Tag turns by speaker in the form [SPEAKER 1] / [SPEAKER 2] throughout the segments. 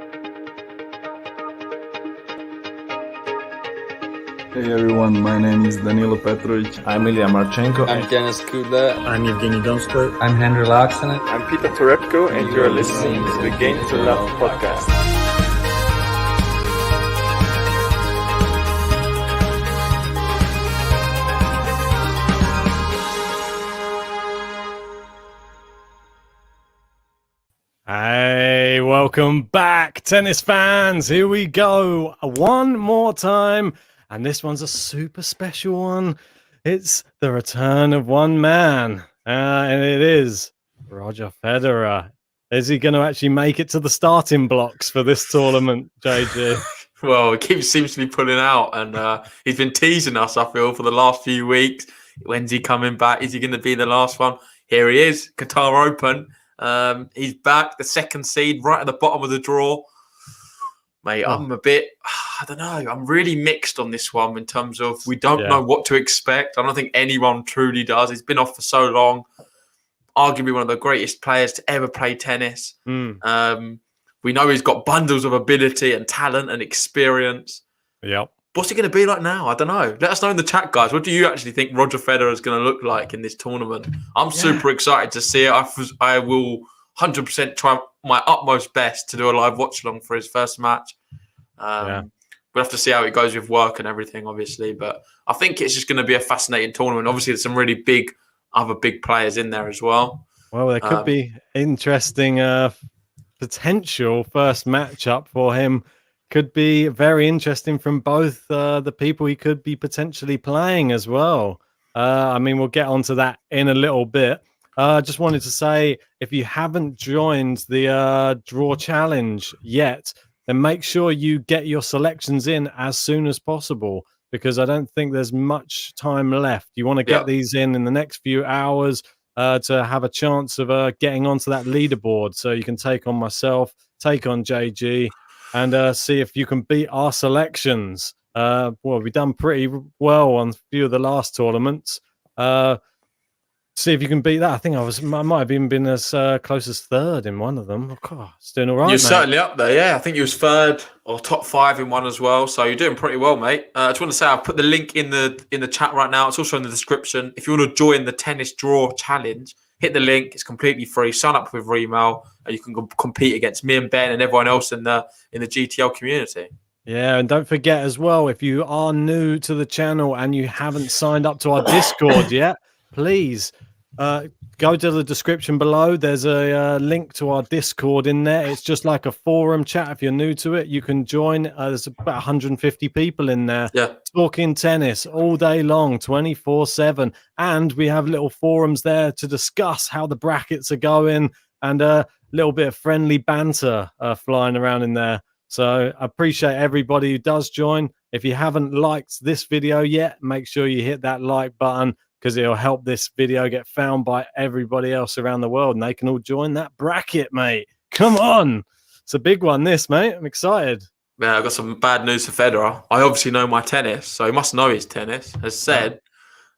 [SPEAKER 1] Hey everyone, my name is Danilo Petrovic.
[SPEAKER 2] I'm Ilya Marchenko.
[SPEAKER 3] I'm Denis Kudla.
[SPEAKER 4] I'm Evgeny Donskoy.
[SPEAKER 5] I'm Henry Laaksonen.
[SPEAKER 6] I'm Peter Torebko, and you're listening to the Game to Love podcast.
[SPEAKER 7] Hey, welcome back, tennis fans. Here we go. One more time. And this one's a super special one. It's the return of one man. And it is Roger Federer. Is he going to actually make it to the starting blocks for this tournament, JG?
[SPEAKER 8] Well, he seems to be pulling out. And he's been teasing us, I feel, for the last few weeks. When's he coming back? Is he going to be the last one? Here he is, Qatar Open. He's back, the second seed, right at the bottom of the draw. Mate, I'm a bit, I don't know, I'm really mixed on this one in terms of we don't know what to expect. I don't think anyone truly does. He's been off for so long. Arguably one of the greatest players to ever play tennis. We know he's got bundles of ability and talent and experience. Yep. What's he going to be like now? I don't know. Let us know in the chat, guys. What do you actually think Roger Federer is going to look like in this tournament? I'm super excited to see it. I will 100% try my utmost best to do a live watch-along for his first match. We'll have to see how it goes with work and everything, obviously. But I think it's just going to be a fascinating tournament. Obviously, there's some really other big players in there as well.
[SPEAKER 7] Well, there could be interesting potential first matchup for him. Could be very interesting from both the people he could be potentially playing as well. I mean, we'll get onto that in a little bit. Just wanted to say, if you haven't joined the Draw Challenge yet, then make sure you get your selections in as soon as possible, because I don't think there's much time left. You want to get these in the next few hours to have a chance of getting onto that leaderboard, so you can take on myself, take on JG, and see if you can beat our selections. Well, we've done pretty well on a few of the last tournaments. See if you can beat that. I think I might have even been as close as third in one of them. Oh, it's doing all right,
[SPEAKER 8] You're certainly up there, yeah. I think you was third or top 5 in one as well. So you're doing pretty well, mate. I just want to say I've put the link in the chat right now. It's also in the description. If you want to join the Tennis Draw Challenge, hit the link. It's completely free. Sign up with email, and you can compete against me and Ben and everyone else in the GTL community.
[SPEAKER 7] Yeah, and don't forget as well, if you are new to the channel and you haven't signed up to our Discord yet, please go to the description below. There's a link to our Discord in there. It's just like a forum chat. If you're new to it, you can join. There's about 150 people in there talking tennis all day long, 24/7. And we have little forums there to discuss how the brackets are going, and a little bit of friendly banter flying around in there. So I appreciate everybody who does join. If you haven't liked this video yet, make sure you hit that like button, because it'll help this video get found by everybody else around the world, and they can all join that bracket, mate. Come on. It's a big one, this, mate. I'm excited.
[SPEAKER 8] Yeah, I've got some bad news for Federer. I obviously know my tennis, so he must know his tennis. As said,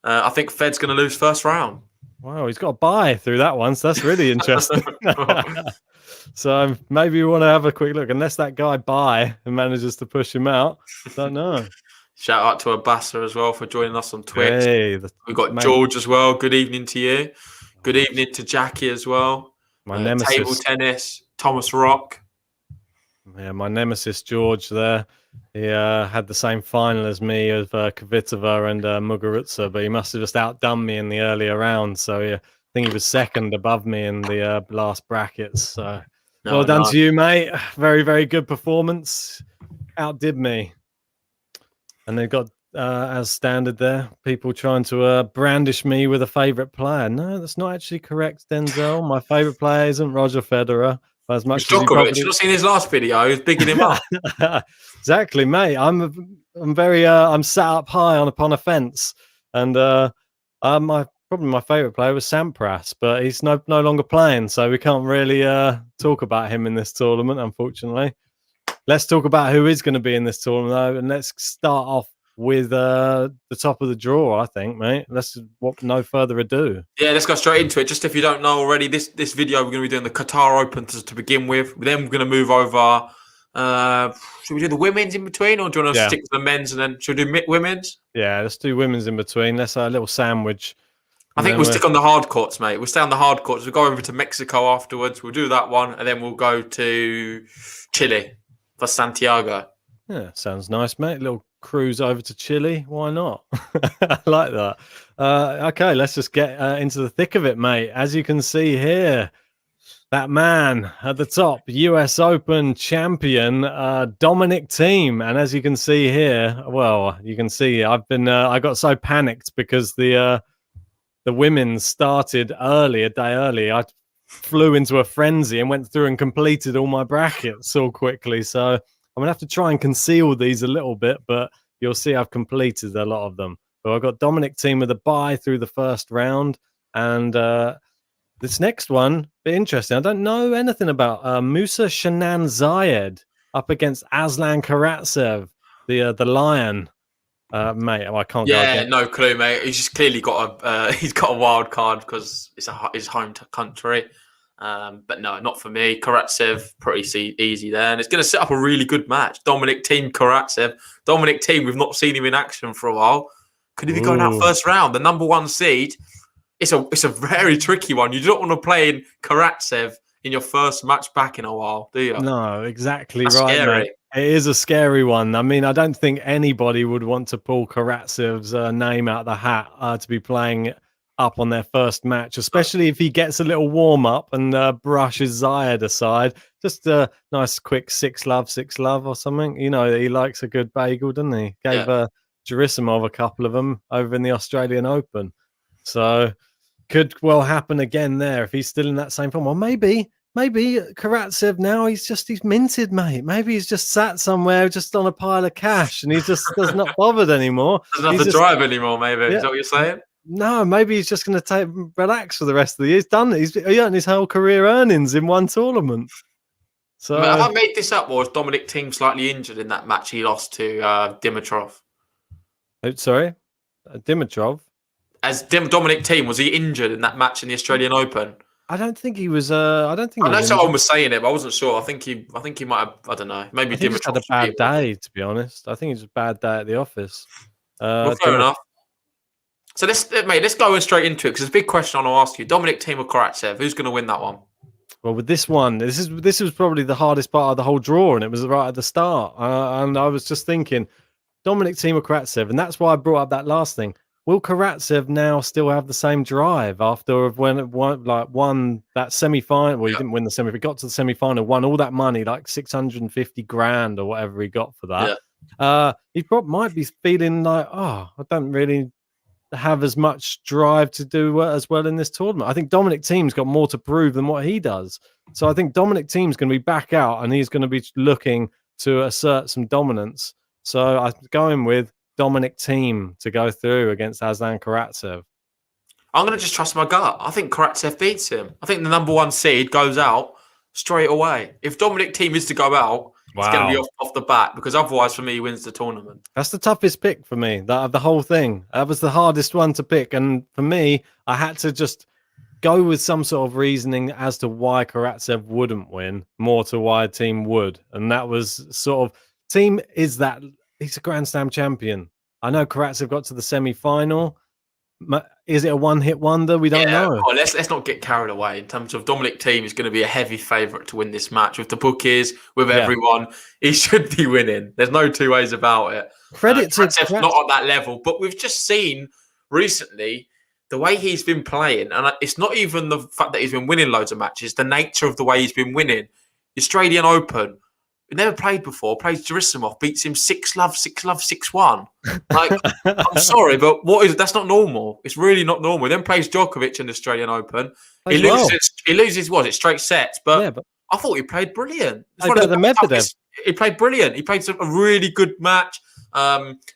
[SPEAKER 8] I think Fed's going to lose first round.
[SPEAKER 7] Wow, he's got a bye through that one, so that's really interesting. So maybe we want to have a quick look, unless that guy bye and manages to push him out. Don't know.
[SPEAKER 8] Shout out to Abassa as well for joining us on Twitch.
[SPEAKER 7] Hey,
[SPEAKER 8] we've got George as well. Good evening to you. Good evening to Jackie as well.
[SPEAKER 7] My nemesis.
[SPEAKER 8] Table tennis, Thomas Rock.
[SPEAKER 7] Yeah, my nemesis George there. He had the same final as me of Kvitova and Muguruza, but he must have just outdone me in the earlier round. So I think he was second above me in the last brackets. So well done to you, mate. Very, very good performance. Outdid me. And they've got, as standard there, people trying to brandish me with a favourite player. No, that's not actually correct, Denzel. My favourite player isn't Roger Federer. As much as
[SPEAKER 8] Djokovic, you've not seen his last video. He was bigging him up.
[SPEAKER 7] Exactly, mate. I'm sat up high upon a fence, and probably my favourite player was Sampras, but he's no longer playing, so we can't really talk about him in this tournament, unfortunately. Let's talk about who is going to be in this tournament, though, and let's start off with the top of the draw, I think, mate. No further ado.
[SPEAKER 8] Yeah, let's go straight into it. Just if you don't know already, this video, we're going to be doing the Qatar Open to begin with. Then we're going to move over Should we do the women's in between, or do you want to stick with the men's and then should we do women's?
[SPEAKER 7] Yeah, let's do women's in between. Let's have a little sandwich.
[SPEAKER 8] I think we'll stick on the hard courts, mate. We'll stay on the hard courts. We'll go over to Mexico afterwards. We'll do that one, and then we'll go to Chile for Santiago.
[SPEAKER 7] Yeah, sounds nice, mate. Little cruise over to Chile. Why not? I like that. Okay, let's just get into the thick of it, mate. As you can see here, that man at the top, US Open champion, Dominic Thiem. And as you can see here, well, you can see I've been, I got so panicked because the women started early, a day early. I flew into a frenzy and went through and completed all my brackets so quickly. So I'm going to have to try and conceal these a little bit, but you'll see I've completed a lot of them. So I've got Dominic Thiem with a bye through the first round. And this next one, bit interesting. I don't know anything about Musa Shanan Zayed up against Aslan Karatsev, the Lion. Mate, I can't go again.
[SPEAKER 8] No clue, mate. He's just clearly got a wild card because it's his home country. But no, not for me. Karatsev, pretty easy there. And it's going to set up a really good match. Dominic Thiem, Karatsev. Dominic Thiem, we've not seen him in action for a while. Could he be going out first round? The number one seed. It's a very tricky one. You don't want to play in Karatsev in your first match back in a while, do you?
[SPEAKER 7] No, exactly.
[SPEAKER 8] That's
[SPEAKER 7] right,
[SPEAKER 8] scary.
[SPEAKER 7] mate. It is a scary one. I mean, I don't think anybody would want to pull Karatsev's name out of the hat to be playing up on their first match, especially if he gets a little warm up and brushes Zayed aside. Just a nice quick 6-love or something. You know, he likes a good bagel, doesn't he? Gave Gerasimov a couple of them over in the Australian Open. So could well happen again there if he's still in that same form. Or maybe Karatsev now he's minted, mate. Maybe he's just sat somewhere just on a pile of cash and he just does not bothered anymore.
[SPEAKER 8] Doesn't have to drive anymore, maybe. Is that what you're saying?
[SPEAKER 7] No, maybe he's just going to relax for the rest of the year. He's done it. He's earned his whole career earnings in one tournament. So
[SPEAKER 8] have I made this up, or was Dominic Thiem slightly injured in that match he lost to Dimitrov?
[SPEAKER 7] Sorry, Dimitrov.
[SPEAKER 8] As Dominic Thiem, was he injured in that match in the Australian Open?
[SPEAKER 7] I don't think he was. I don't think.
[SPEAKER 8] I know someone was saying it, but I wasn't sure. I think he might have. I don't know. Maybe
[SPEAKER 7] Dimitrov had a bad day. To be honest, I think it was a bad day at the office.
[SPEAKER 8] Well, fair enough. So let's go straight into it because there's a big question I want to ask you: Dominic Thiem or Karatsev? Who's going to win that one?
[SPEAKER 7] Well, with this one, this was probably the hardest part of the whole draw, and it was right at the start. And I was just thinking, Dominic Thiem or Karatsev, and that's why I brought up that last thing. Will Karatsev now still have the same drive after when it won that semi-final? Well, he didn't win the semi. He got to the semi-final, won all that money, like 650 grand or whatever he got for that. Yeah. He probably might be feeling like, I don't really have as much drive to do as well in this tournament. I think Dominic Thiem's got more to prove than what he does. So I think Dominic Thiem's going to be back out and he's going to be looking to assert some dominance. So I'm going with Dominic Thiem to go through against Aslan Karatsev.
[SPEAKER 8] I'm going to just trust my gut. I think Karatsev beats him. I think the number one seed goes out straight away. If Dominic Thiem is to go out, it's going to be off the bat because otherwise, for me, he wins the tournament.
[SPEAKER 7] That's the toughest pick for me, the whole thing. That was the hardest one to pick. And for me, I had to just go with some sort of reasoning as to why Karatsev wouldn't win, more to why a Thiem would. And that was sort of, Thiem is that, he's a Grand Slam champion. I know Karatsev got to the semi-final. Is it a one-hit wonder? We don't know.
[SPEAKER 8] Well, let's not get carried away in terms of Dominic Thiem is going to be a heavy favourite to win this match with the bookies, with everyone. He should be winning. There's no two ways about it.
[SPEAKER 7] Credit to
[SPEAKER 8] Karatsev's not on that level, but we've just seen recently the way he's been playing, and it's not even the fact that he's been winning loads of matches, the nature of the way he's been winning. Australian Open, he never played before, plays Gerasimov, beats him 6-love, 6-love, 6-1. Like, I'm sorry, but that's not normal. It's really not normal. He then plays Djokovic in the Australian Open. He loses, straight sets, but I thought he played brilliant. He played brilliant. He played a really good match.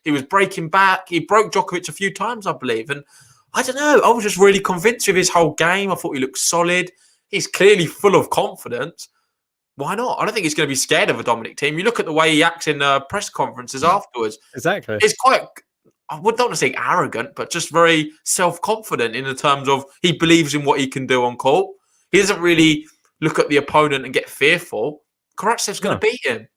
[SPEAKER 8] He was breaking back. He broke Djokovic a few times, I believe. And I don't know, I was just really convinced with his whole game. I thought he looked solid. He's clearly full of confidence. Why not? I don't think he's going to be scared of a Dominic Thiem. You look at the way he acts in press conferences afterwards.
[SPEAKER 7] Exactly.
[SPEAKER 8] It's quite, I would not want to say arrogant, but just very self-confident in the terms of he believes in what he can do on court. He doesn't really look at the opponent and get fearful. Karatsev's going to beat him.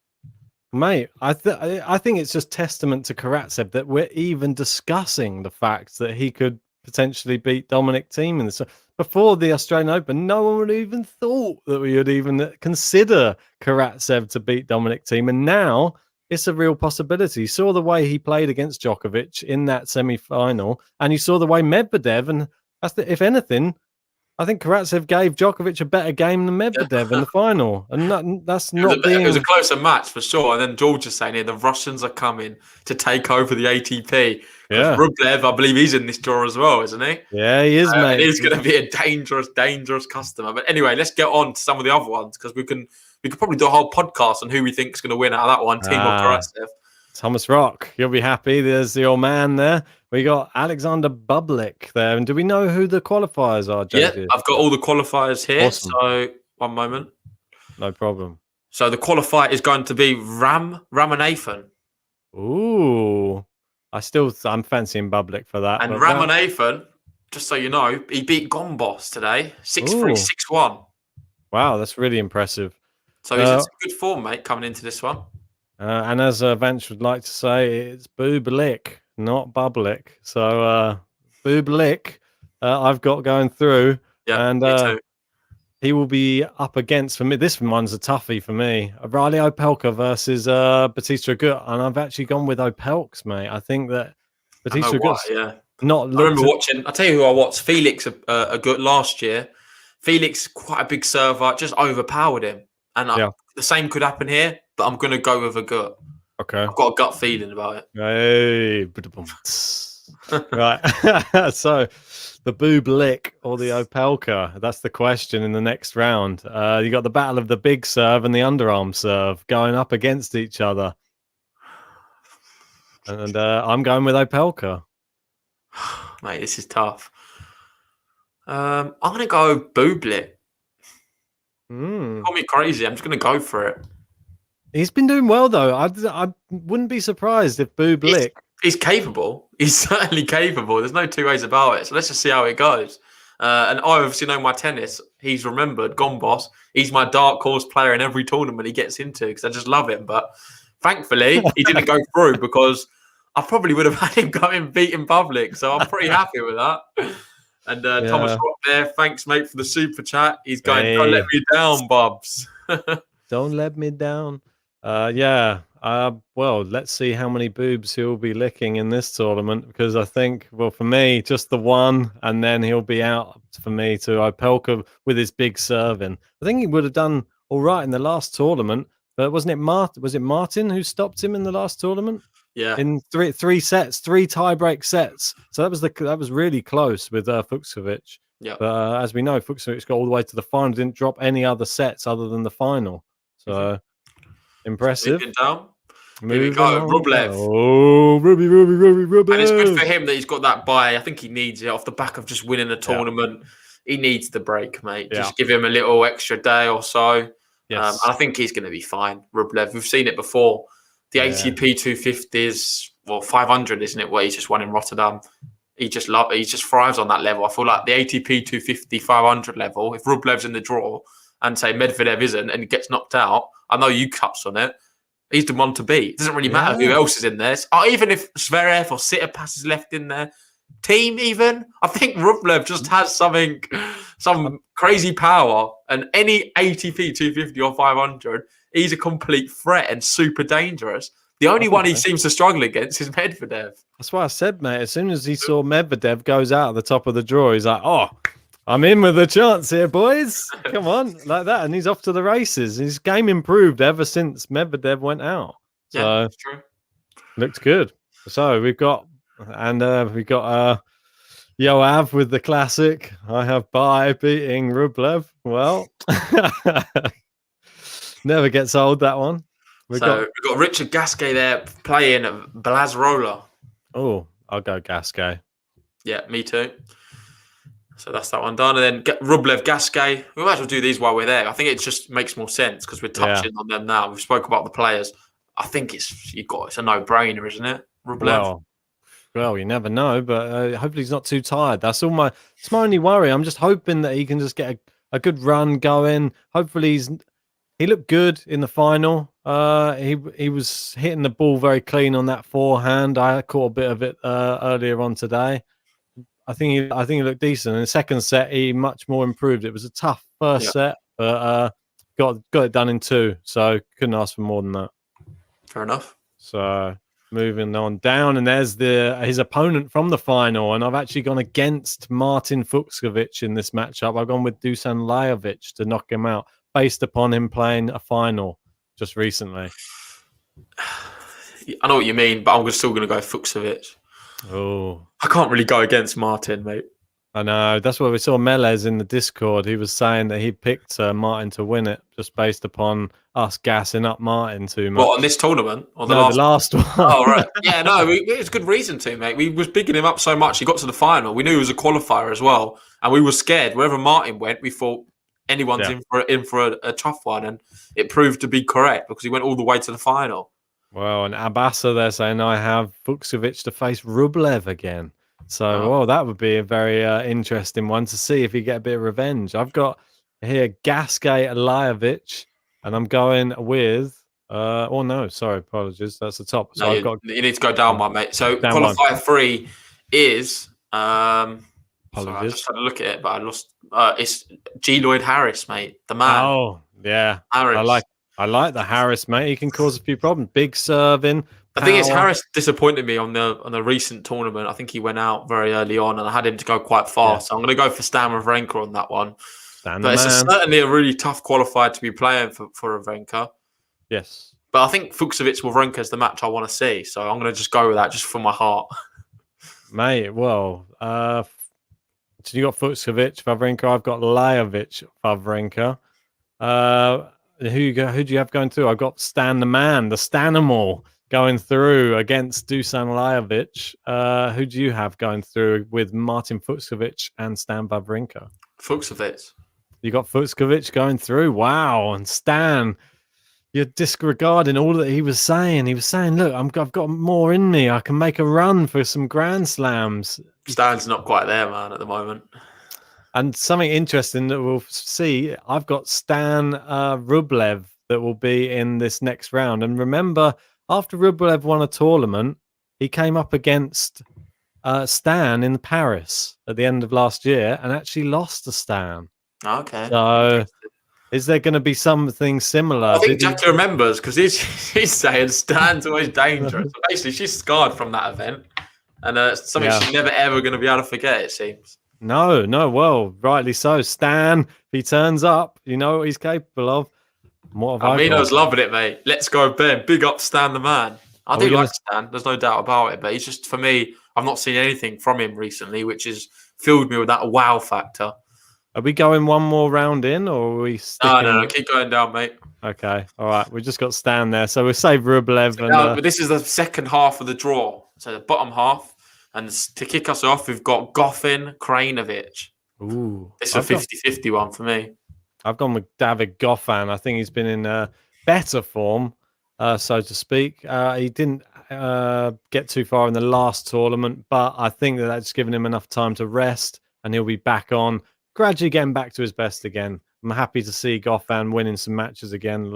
[SPEAKER 7] Mate, I think it's just testament to Karatsev that we're even discussing the fact that he could potentially beat Dominic Thiem in this. Before the Australian Open, no one would have even thought that we would even consider Karatsev to beat Dominic Thiem, and now it's a real possibility. You saw the way he played against Djokovic in that semi-final, and you saw the way Medvedev, and if anything, I think Karatsev gave Djokovic a better game than Medvedev in the final, and it
[SPEAKER 8] was a closer match for sure. And then George is saying here the Russians are coming to take over the ATP.
[SPEAKER 7] Yeah,
[SPEAKER 8] Rublev, I believe he's in this draw as well, isn't he?
[SPEAKER 7] Yeah, he is, mate.
[SPEAKER 8] He's going to be a dangerous customer. But anyway, let's get on to some of the other ones because we could probably do a whole podcast on who we think is going to win out of that one, Thiem or Karatsev.
[SPEAKER 7] Thomas Rock, you'll be happy. There's the old man there. We got Alexander Bublik there. And do we know who the qualifiers are, JD?
[SPEAKER 8] Yeah, I've got all the qualifiers here.
[SPEAKER 7] Awesome.
[SPEAKER 8] So, one moment.
[SPEAKER 7] No problem.
[SPEAKER 8] So, the qualifier is going to be Ramanathan.
[SPEAKER 7] Ooh. I'm fancying Bublik for that.
[SPEAKER 8] And Ramanathan, just so you know, he beat Gombos today. 6-3, 6-1.
[SPEAKER 7] Wow, that's really impressive.
[SPEAKER 8] So, he's in some good form, mate, coming into this one.
[SPEAKER 7] And as Vance would like to say, it's Bublik, not Bublik. So Bublik, I've got going through.
[SPEAKER 8] Yeah,
[SPEAKER 7] and
[SPEAKER 8] me too.
[SPEAKER 7] He will be up against, for me, this one's a toughie for me, Riley Opelka versus Batista Agut. And I've actually gone with Opelks, mate. I think that Batista Agut's not
[SPEAKER 8] I remember watching, I'll tell you who I watched, Felix Agut last year. Felix, quite a big server, just overpowered him. And the same could happen here, but I'm going to go with Agut.
[SPEAKER 7] Okay.
[SPEAKER 8] I've got a gut feeling about it.
[SPEAKER 7] Hey, right. So the Bublik or the Opelka, that's the question in the next round. You got the battle of the big serve and the underarm serve going up against each other. And I'm going with Opelka.
[SPEAKER 8] Mate, this is tough. I'm going to go Bublik. Call me crazy. I'm just going to go for it.
[SPEAKER 7] He's been doing well, though. I wouldn't be surprised if Bublik...
[SPEAKER 8] He's capable. He's certainly capable. There's no two ways about it. So let's just see how it goes. And I obviously know my tennis. He's remembered, Gombos. He's my dark horse player in every tournament he gets into because I just love him. But thankfully, he didn't go through because I probably would have had him go and beat in public. So I'm pretty happy with that. And Thomas Rock there, thanks, mate, for the super chat. He's going, don't let me down, Bubs.
[SPEAKER 7] Don't let me down. Well, let's see how many boobs he'll be licking in this tournament because I think, well, for me, just the one, and then he'll be out for me to Opelka with his big serving. I think he would have done all right in the last tournament, but wasn't it Martin? Was it Martin who stopped him in the last tournament?
[SPEAKER 8] Yeah,
[SPEAKER 7] in three sets, 3 tie-break sets. So that was really close with Fucsovics.
[SPEAKER 8] Yeah,
[SPEAKER 7] but as we know, Fucsovics got all the way to the final, didn't drop any other sets other than the final. So impressive.
[SPEAKER 8] Moving down. Here we go, Rublev.
[SPEAKER 7] Oh, Ruby.
[SPEAKER 8] And it's good for him that he's got that bye. I think he needs it off the back of just winning a tournament. He needs the break, mate. Just give him a little extra day or so. Yes. I think he's going to be fine, Rublev. We've seen it before. The ATP 250s, well, 500, isn't it? Where he's just won in Rotterdam. He just thrives on that level. I feel like the ATP 250, 500 level, if Rublev's in the draw and say Medvedev isn't and he gets knocked out, I know you cups on it. He's the one to beat. It doesn't really matter who else is in there. Even if Zverev or Tsitsipas is left in there, Thiem even, I think Rublev just has some crazy power. And any ATP 250 or 500, he's a complete threat and super dangerous. The only one he seems to struggle against is Medvedev.
[SPEAKER 7] That's why I said, mate, as soon as he saw Medvedev goes out at the top of the draw, he's like, oh, I'm in with a chance here, boys. Come on, like that. And he's off to the races. His game improved ever since Medvedev went out. So,
[SPEAKER 8] yeah, that's true.
[SPEAKER 7] Looks good. So we've got Yoav with the classic. I have Bai beating Rublev. Well, never gets old, that one.
[SPEAKER 8] We've got Richard Gasquet there playing Blazrola.
[SPEAKER 7] Oh, I'll go Gasquet.
[SPEAKER 8] Yeah, me too. So that's that one done. And then Rublev, Gasquet. We might as well do these while we're there. I think it just makes more sense because we're touching on them now. We've spoke about the players. I think it's a no-brainer, isn't it? Rublev.
[SPEAKER 7] Well, you never know, but hopefully he's not too tired. It's my only worry. I'm just hoping that he can just get a good run going. Hopefully He looked good in the final. He was hitting the ball very clean on that forehand. I caught a bit of it earlier on today. I think he looked decent. In the second set, he much more improved. It was a tough first set, but got it done in 2. So couldn't ask for more than that.
[SPEAKER 8] Fair enough.
[SPEAKER 7] So moving on down, and there's his opponent from the final. And I've actually gone against Martin Fucsovics in this matchup. I've gone with Dusan Lajovic to knock him out, based upon him playing a final just recently.
[SPEAKER 8] I know what you mean, but I'm still going to go Fucsovics.
[SPEAKER 7] Oh,
[SPEAKER 8] I can't really go against Martin, mate.
[SPEAKER 7] I know. That's what we saw Melez in the Discord. He was saying that he picked Martin to win it just based upon us gassing up Martin too much.
[SPEAKER 8] What, on this tournament? Or the
[SPEAKER 7] last one.
[SPEAKER 8] Oh, right. Yeah, no, it's good reason to, mate. We was bigging him up so much. He got to the final. We knew he was a qualifier as well. And we were scared. Wherever Martin went, we thought anyone's in for a tough one. And it proved to be correct because he went all the way to the final.
[SPEAKER 7] Well, and Abasa, they're saying I have Fucsovics to face Rublev again. So, that would be a very interesting one to see if he get a bit of revenge. I've got here Gasquet Lajovic, and I'm going with. Apologies. That's the top. So
[SPEAKER 8] you need to go down one, mate. So qualifier 3 is. Sorry, I just had to look at it, but I lost. It's G. Lloyd Harris, mate, the man.
[SPEAKER 7] Oh, yeah.
[SPEAKER 8] Harris.
[SPEAKER 7] I like the Harris, mate. He can cause a few problems. Big serving.
[SPEAKER 8] I think it's Harris disappointed me on the recent tournament. I think he went out very early on, and I had him to go quite far. Yeah. So I'm going to go for Stan Wawrinka on that one. But it's certainly a really tough qualifier to be playing for Wawrinka.
[SPEAKER 7] Yes.
[SPEAKER 8] But I think Fucsovics Wawrinka is the match I want to see. So I'm going to just go with that just for my heart. Mate,
[SPEAKER 7] well, so you got Fucsovics Wawrinka. I've got Lajovic Wawrinka. Who do you have going through? I've got Stan the Man, the Stanimal, going through against Dusan Lajovic. Who do you have going through with Martin Fucsovics and Stan Wawrinka?
[SPEAKER 8] Fucsovics.
[SPEAKER 7] You got Fucsovics going through. Wow. And Stan, you're disregarding all that he was saying. He was saying, look, I've got more in me. I can make a run for some Grand Slams.
[SPEAKER 8] Stan's not quite there, man, at the moment.
[SPEAKER 7] And something interesting that we'll see, I've got Stan Rublev that will be in this next round. And remember, after Rublev won a tournament, he came up against Stan in Paris at the end of last year and actually lost to Stan.
[SPEAKER 8] Okay.
[SPEAKER 7] So is there going to be something similar?
[SPEAKER 8] I think Jackie remembers because he's saying Stan's always dangerous. But basically, she's scarred from that event. And it's something she's never, ever going to be able to forget, it seems.
[SPEAKER 7] No, well, rightly so. Stan, if he turns up, you know what he's capable of.
[SPEAKER 8] Amino's loving it, mate. Let's go, Ben. Big up Stan the Man. I do like Stan. There's no doubt about it. But he's just, for me, I've not seen anything from him recently, which has filled me with that wow factor.
[SPEAKER 7] Are we going one more round in, or are we sticking?
[SPEAKER 8] No. Keep going down, mate.
[SPEAKER 7] Okay. All right. We've just got Stan there. So we'll save Rublev.
[SPEAKER 8] But this is the second half of the draw. So the bottom half. And to kick us off, we've got Goffin Krajinovic.
[SPEAKER 7] Ooh.
[SPEAKER 8] It's a 50-50 one for me.
[SPEAKER 7] I've gone with David Goffin. I think he's been in better form, so to speak. He didn't get too far in the last tournament, but I think that's given him enough time to rest, and he'll be back on, gradually getting back to his best again. I'm happy to see Goffin winning some matches again.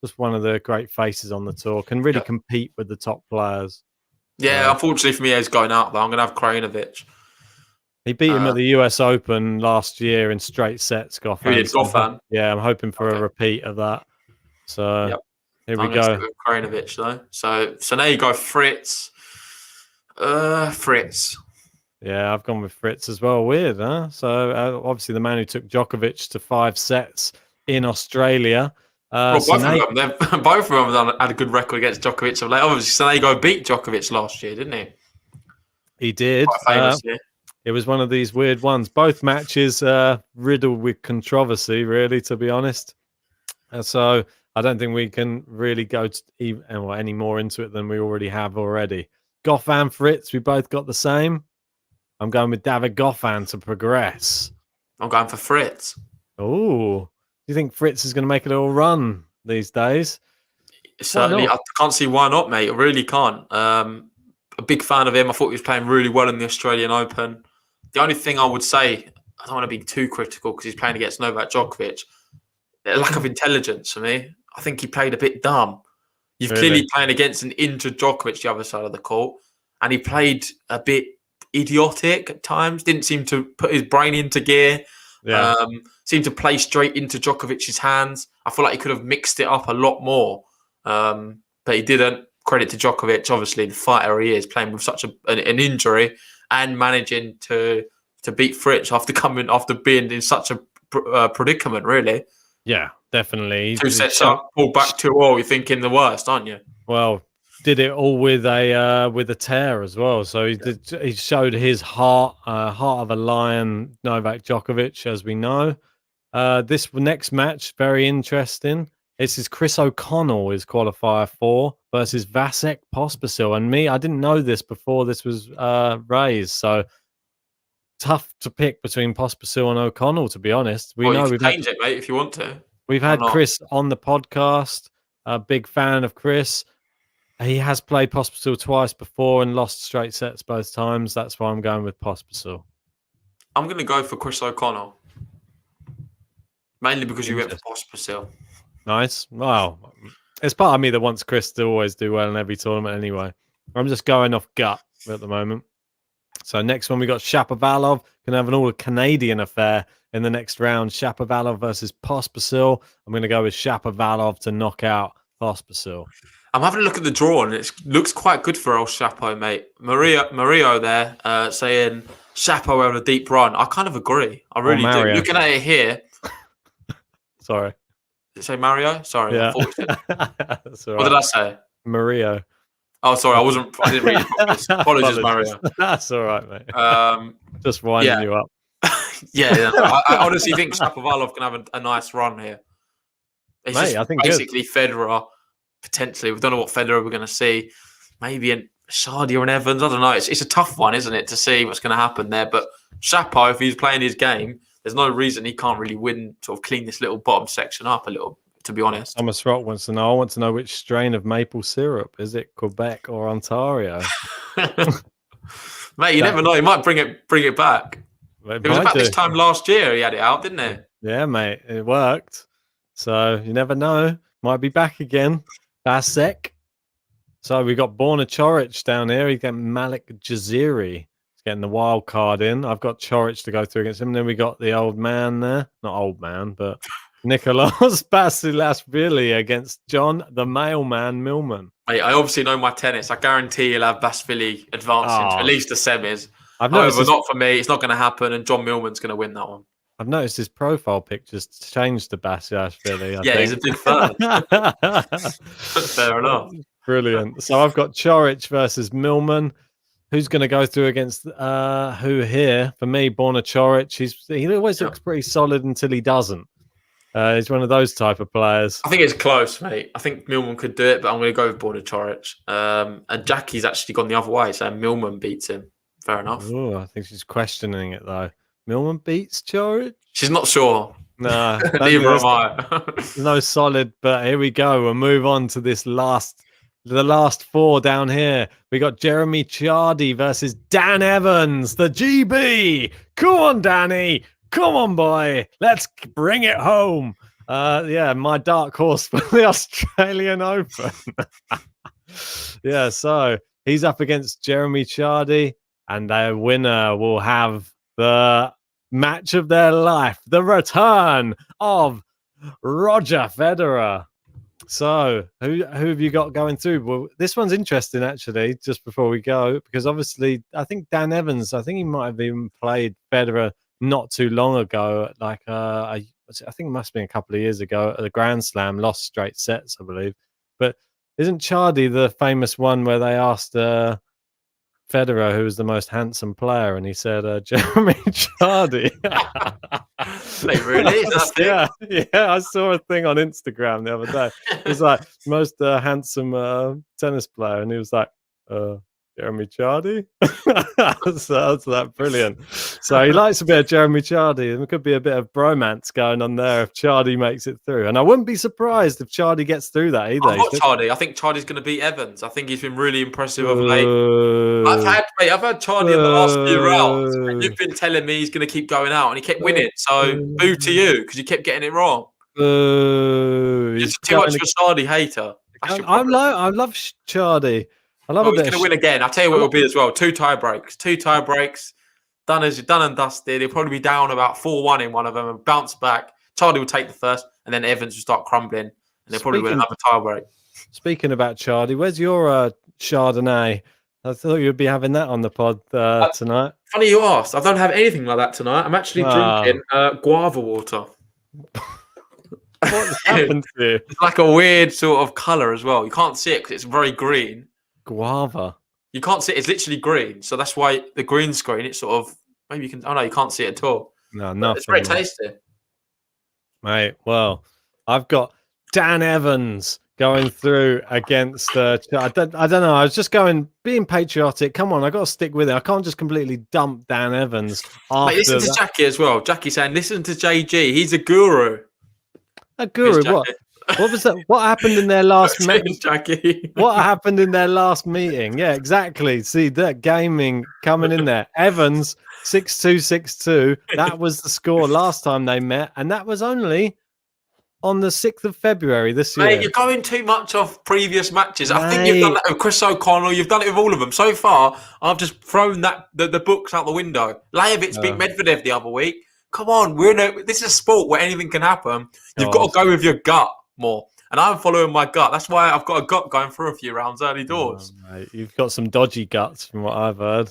[SPEAKER 7] Just one of the great faces on the tour. Can really compete with the top players.
[SPEAKER 8] Yeah, unfortunately for me, he's going out, though. I'm going to have Krajinovic.
[SPEAKER 7] He beat him at the US Open last year in straight sets, Goffin.
[SPEAKER 8] He did, Goffin.
[SPEAKER 7] Yeah, I'm hoping for a repeat of that. So here we go.
[SPEAKER 8] Krajinovic, though. So now you go Fritz. Fritz.
[SPEAKER 7] Yeah, I've gone with Fritz as well. Weird, huh? So obviously the man who took Djokovic to 5 sets in Australia.
[SPEAKER 8] Both of them had a good record against Djokovic. Obviously, Sonego beat Djokovic last year, didn't he?
[SPEAKER 7] He did.
[SPEAKER 8] Quite famous,
[SPEAKER 7] It was one of these weird ones. Both matches riddled with controversy, really, to be honest. So I don't think we can really go any more into it than we already have already. Goffin, Fritz, we both got the same. I'm going with David Goffin to progress.
[SPEAKER 8] I'm going for Fritz.
[SPEAKER 7] Oh. Do you think Fritz is going to make a little run these days?
[SPEAKER 8] Certainly. I can't see why not, mate. I really can't. A big fan of him. I thought he was playing really well in the Australian Open. The only thing I would say, I don't want to be too critical because he's playing against Novak Djokovic. a lack of intelligence for me. I think he played a bit dumb. You've
[SPEAKER 7] Really?
[SPEAKER 8] clearly playing against an injured Djokovic the other side of the court, and he played a bit idiotic at times. Didn't seem to put his brain into gear.
[SPEAKER 7] Yeah.
[SPEAKER 8] Seemed to play straight into Djokovic's hands. I feel like he could have mixed it up a lot more, but he didn't. Credit to Djokovic, obviously the fighter he is, playing with such an injury and managing to beat Fritz after being in such a predicament. Really,
[SPEAKER 7] yeah, definitely.
[SPEAKER 8] 2 sets up, pull back 2-0. You're thinking the worst, aren't you?
[SPEAKER 7] Well, did it all with a tear as well. So he showed his heart of a lion, Novak Djokovic, as we know. This next match, very interesting. This is Chris O'Connell is qualifier 4 versus Vasek Pospisil. And I didn't know this before this was raised. So tough to pick between Pospisil and O'Connell, to be honest.
[SPEAKER 8] You can change it, mate, if you want to.
[SPEAKER 7] We've had Chris on the podcast. A big fan of Chris. He has played Pospisil twice before and lost straight sets both times. That's why I'm going with Pospisil.
[SPEAKER 8] I'm going to go for Chris O'Connell. Mainly because you went for Pospisil.
[SPEAKER 7] Nice. Wow. It's part of me that wants Chris to always do well in every tournament anyway. I'm just going off gut at the moment. So next one, we got Shapovalov. Going to have an all-Canadian affair in the next round. Shapovalov versus Pospisil. I'm going to go with Shapovalov to knock out Pospisil.
[SPEAKER 8] I'm having a look at the draw, and it looks quite good for old Chapo, mate. Mario there saying Chapo had a deep run. I kind of agree. I really do. Looking at it here.
[SPEAKER 7] Sorry.
[SPEAKER 8] Did it say Mario? Sorry.
[SPEAKER 7] Yeah.
[SPEAKER 8] What did I say?
[SPEAKER 7] Mario.
[SPEAKER 8] Oh, sorry. I didn't read it. Apologies, Mario.
[SPEAKER 7] That's all right, mate. Just winding you up.
[SPEAKER 8] I honestly think Shapovalov can have a nice run here. It's
[SPEAKER 7] mate,
[SPEAKER 8] just
[SPEAKER 7] I think
[SPEAKER 8] basically Federer. Potentially, we don't know what Federer we're going to see. Maybe a Chiardi or an Evans. I don't know. It's a tough one, isn't it, to see what's going to happen there. But Chapo, if he's playing his game, there's no reason he can't really win, sort of clean this little bottom section up a little, to be honest.
[SPEAKER 7] Thomas Rock wants to know. I want to know which strain of maple syrup. Is it Quebec or Ontario?
[SPEAKER 8] Mate, you never know. He might bring it back. It was about this time last year he had it out, didn't it?
[SPEAKER 7] Yeah, mate. It worked. So you never know. Might be back again. Vasek. So we got Borna Chorwich down here. He's getting Malik Jaziri. He's getting the wild card in. I've got Chorwich to go through against him. And then we got the old man there. Not old man, but Nikolaos Basilashvili against John the Mailman Millman.
[SPEAKER 8] Mate, I obviously know my tennis. I guarantee you'll have Basilashvili advancing to at least the semis. However, not for me. It's not going to happen. And John Millman's going to win that one.
[SPEAKER 7] I've noticed his profile picture's changed to Basilashvili.
[SPEAKER 8] Yeah, he's a big fan. Fair enough.
[SPEAKER 7] Brilliant. So I've got Chorwich versus Millman. Who's going to go through against who here? For me, Borna Chorwich. He always looks pretty solid until he doesn't. He's one of those type of players.
[SPEAKER 8] I think it's close, mate. I think Millman could do it, but I'm going to go with Borna Chorwich. And Jackie's actually gone the other way, so Millman beats him. Fair enough.
[SPEAKER 7] Ooh, I think she's questioning it, though. Millman beats Chorwich?
[SPEAKER 8] She's not sure.
[SPEAKER 7] No.
[SPEAKER 8] Neither am I.
[SPEAKER 7] No solid, but here we go. We'll move on to the last four down here. We got Jeremy Chiardi versus Dan Evans, the GB. Come on, Danny. Come on, boy. Let's bring it home. My dark horse for the Australian Open. So he's up against Jeremy Chiardi, and their winner will have the match of their life, the return of Roger Federer. So, who have you got going through? Well, this one's interesting, actually, just before we go, because obviously, I think Dan Evans, I think he might have even played Federer not too long ago. Like, I think it must have been a couple of years ago at the Grand Slam, lost straight sets, I believe. But isn't Chiardi the famous one where they asked Federer who was the most handsome player, and he said Jeremy Chiardi?
[SPEAKER 8] Like, really?
[SPEAKER 7] Yeah, I saw a thing on Instagram the other day. It was like most handsome tennis player, and he was like Jeremy Chiardi. So that's that brilliant. So he likes a bit of Jeremy Chiardi, and there could be a bit of bromance going on there if Chiardi makes it through. And I wouldn't be surprised if Chiardi gets through that either.
[SPEAKER 8] I've got Chiardi. I think Chiardi's going to beat Evans. I think he's been really impressive of late. I've had Chiardi in the last few rounds, and you've been telling me he's going to keep going out, and he kept winning. So boo to you because you kept getting it wrong.
[SPEAKER 7] Boo.
[SPEAKER 8] You're
[SPEAKER 7] He's
[SPEAKER 8] too much
[SPEAKER 7] going
[SPEAKER 8] of a Chiardi hater. That's your problem.
[SPEAKER 7] I love Chiardi. I love
[SPEAKER 8] Well,
[SPEAKER 7] a
[SPEAKER 8] he's
[SPEAKER 7] bit
[SPEAKER 8] going to
[SPEAKER 7] of
[SPEAKER 8] win again. I'll tell you what it'll be as well. Two tie breaks. Done and dusted. He'll probably be down about 4-1 in one of them and bounce back. Chiardi will take the first, and then Evans will start crumbling, and they'll probably win another tie break.
[SPEAKER 7] Speaking about Chiardi, where's your Chardonnay? I thought you'd be having that on the pod tonight.
[SPEAKER 8] Funny you asked. I don't have anything like that tonight. I'm actually drinking guava water.
[SPEAKER 7] What's happened to you?
[SPEAKER 8] It's like a weird sort of colour as well. You can't see it because it's very green.
[SPEAKER 7] Guava.
[SPEAKER 8] You can't see it. It's literally green. So that's why the green screen, it's sort of, maybe you can, oh no, you can't see it at all.
[SPEAKER 7] No, nothing.
[SPEAKER 8] It's very tasty.
[SPEAKER 7] Mate, well, I've got Dan Evans going through against, I don't know. I was just being patriotic. Come on, I got to stick with it. I can't just completely dump Dan Evans.
[SPEAKER 8] Mate, listen to Jackie as well. Jackie saying, listen to JG. He's a guru.
[SPEAKER 7] A guru? What? What was that? What happened in their last meeting?
[SPEAKER 8] Jackie.
[SPEAKER 7] What happened in their last meeting? Yeah, exactly. See that gaming coming in there. Evans 6-2, 6-2. That was the score last time they met, and that was only on the 6th of February this year.
[SPEAKER 8] Mate, you're going too much off previous matches. I think you've done that with Chris O'Connell. You've done it with all of them. So far, I've just thrown the books out the window. Lajovic beat Medvedev the other week. Come on, this is a sport where anything can happen. You've got to go with your gut more. And I'm following my gut. That's why I've got a gut going through a few rounds early doors.
[SPEAKER 7] Mate, you've got some dodgy guts from what I've heard.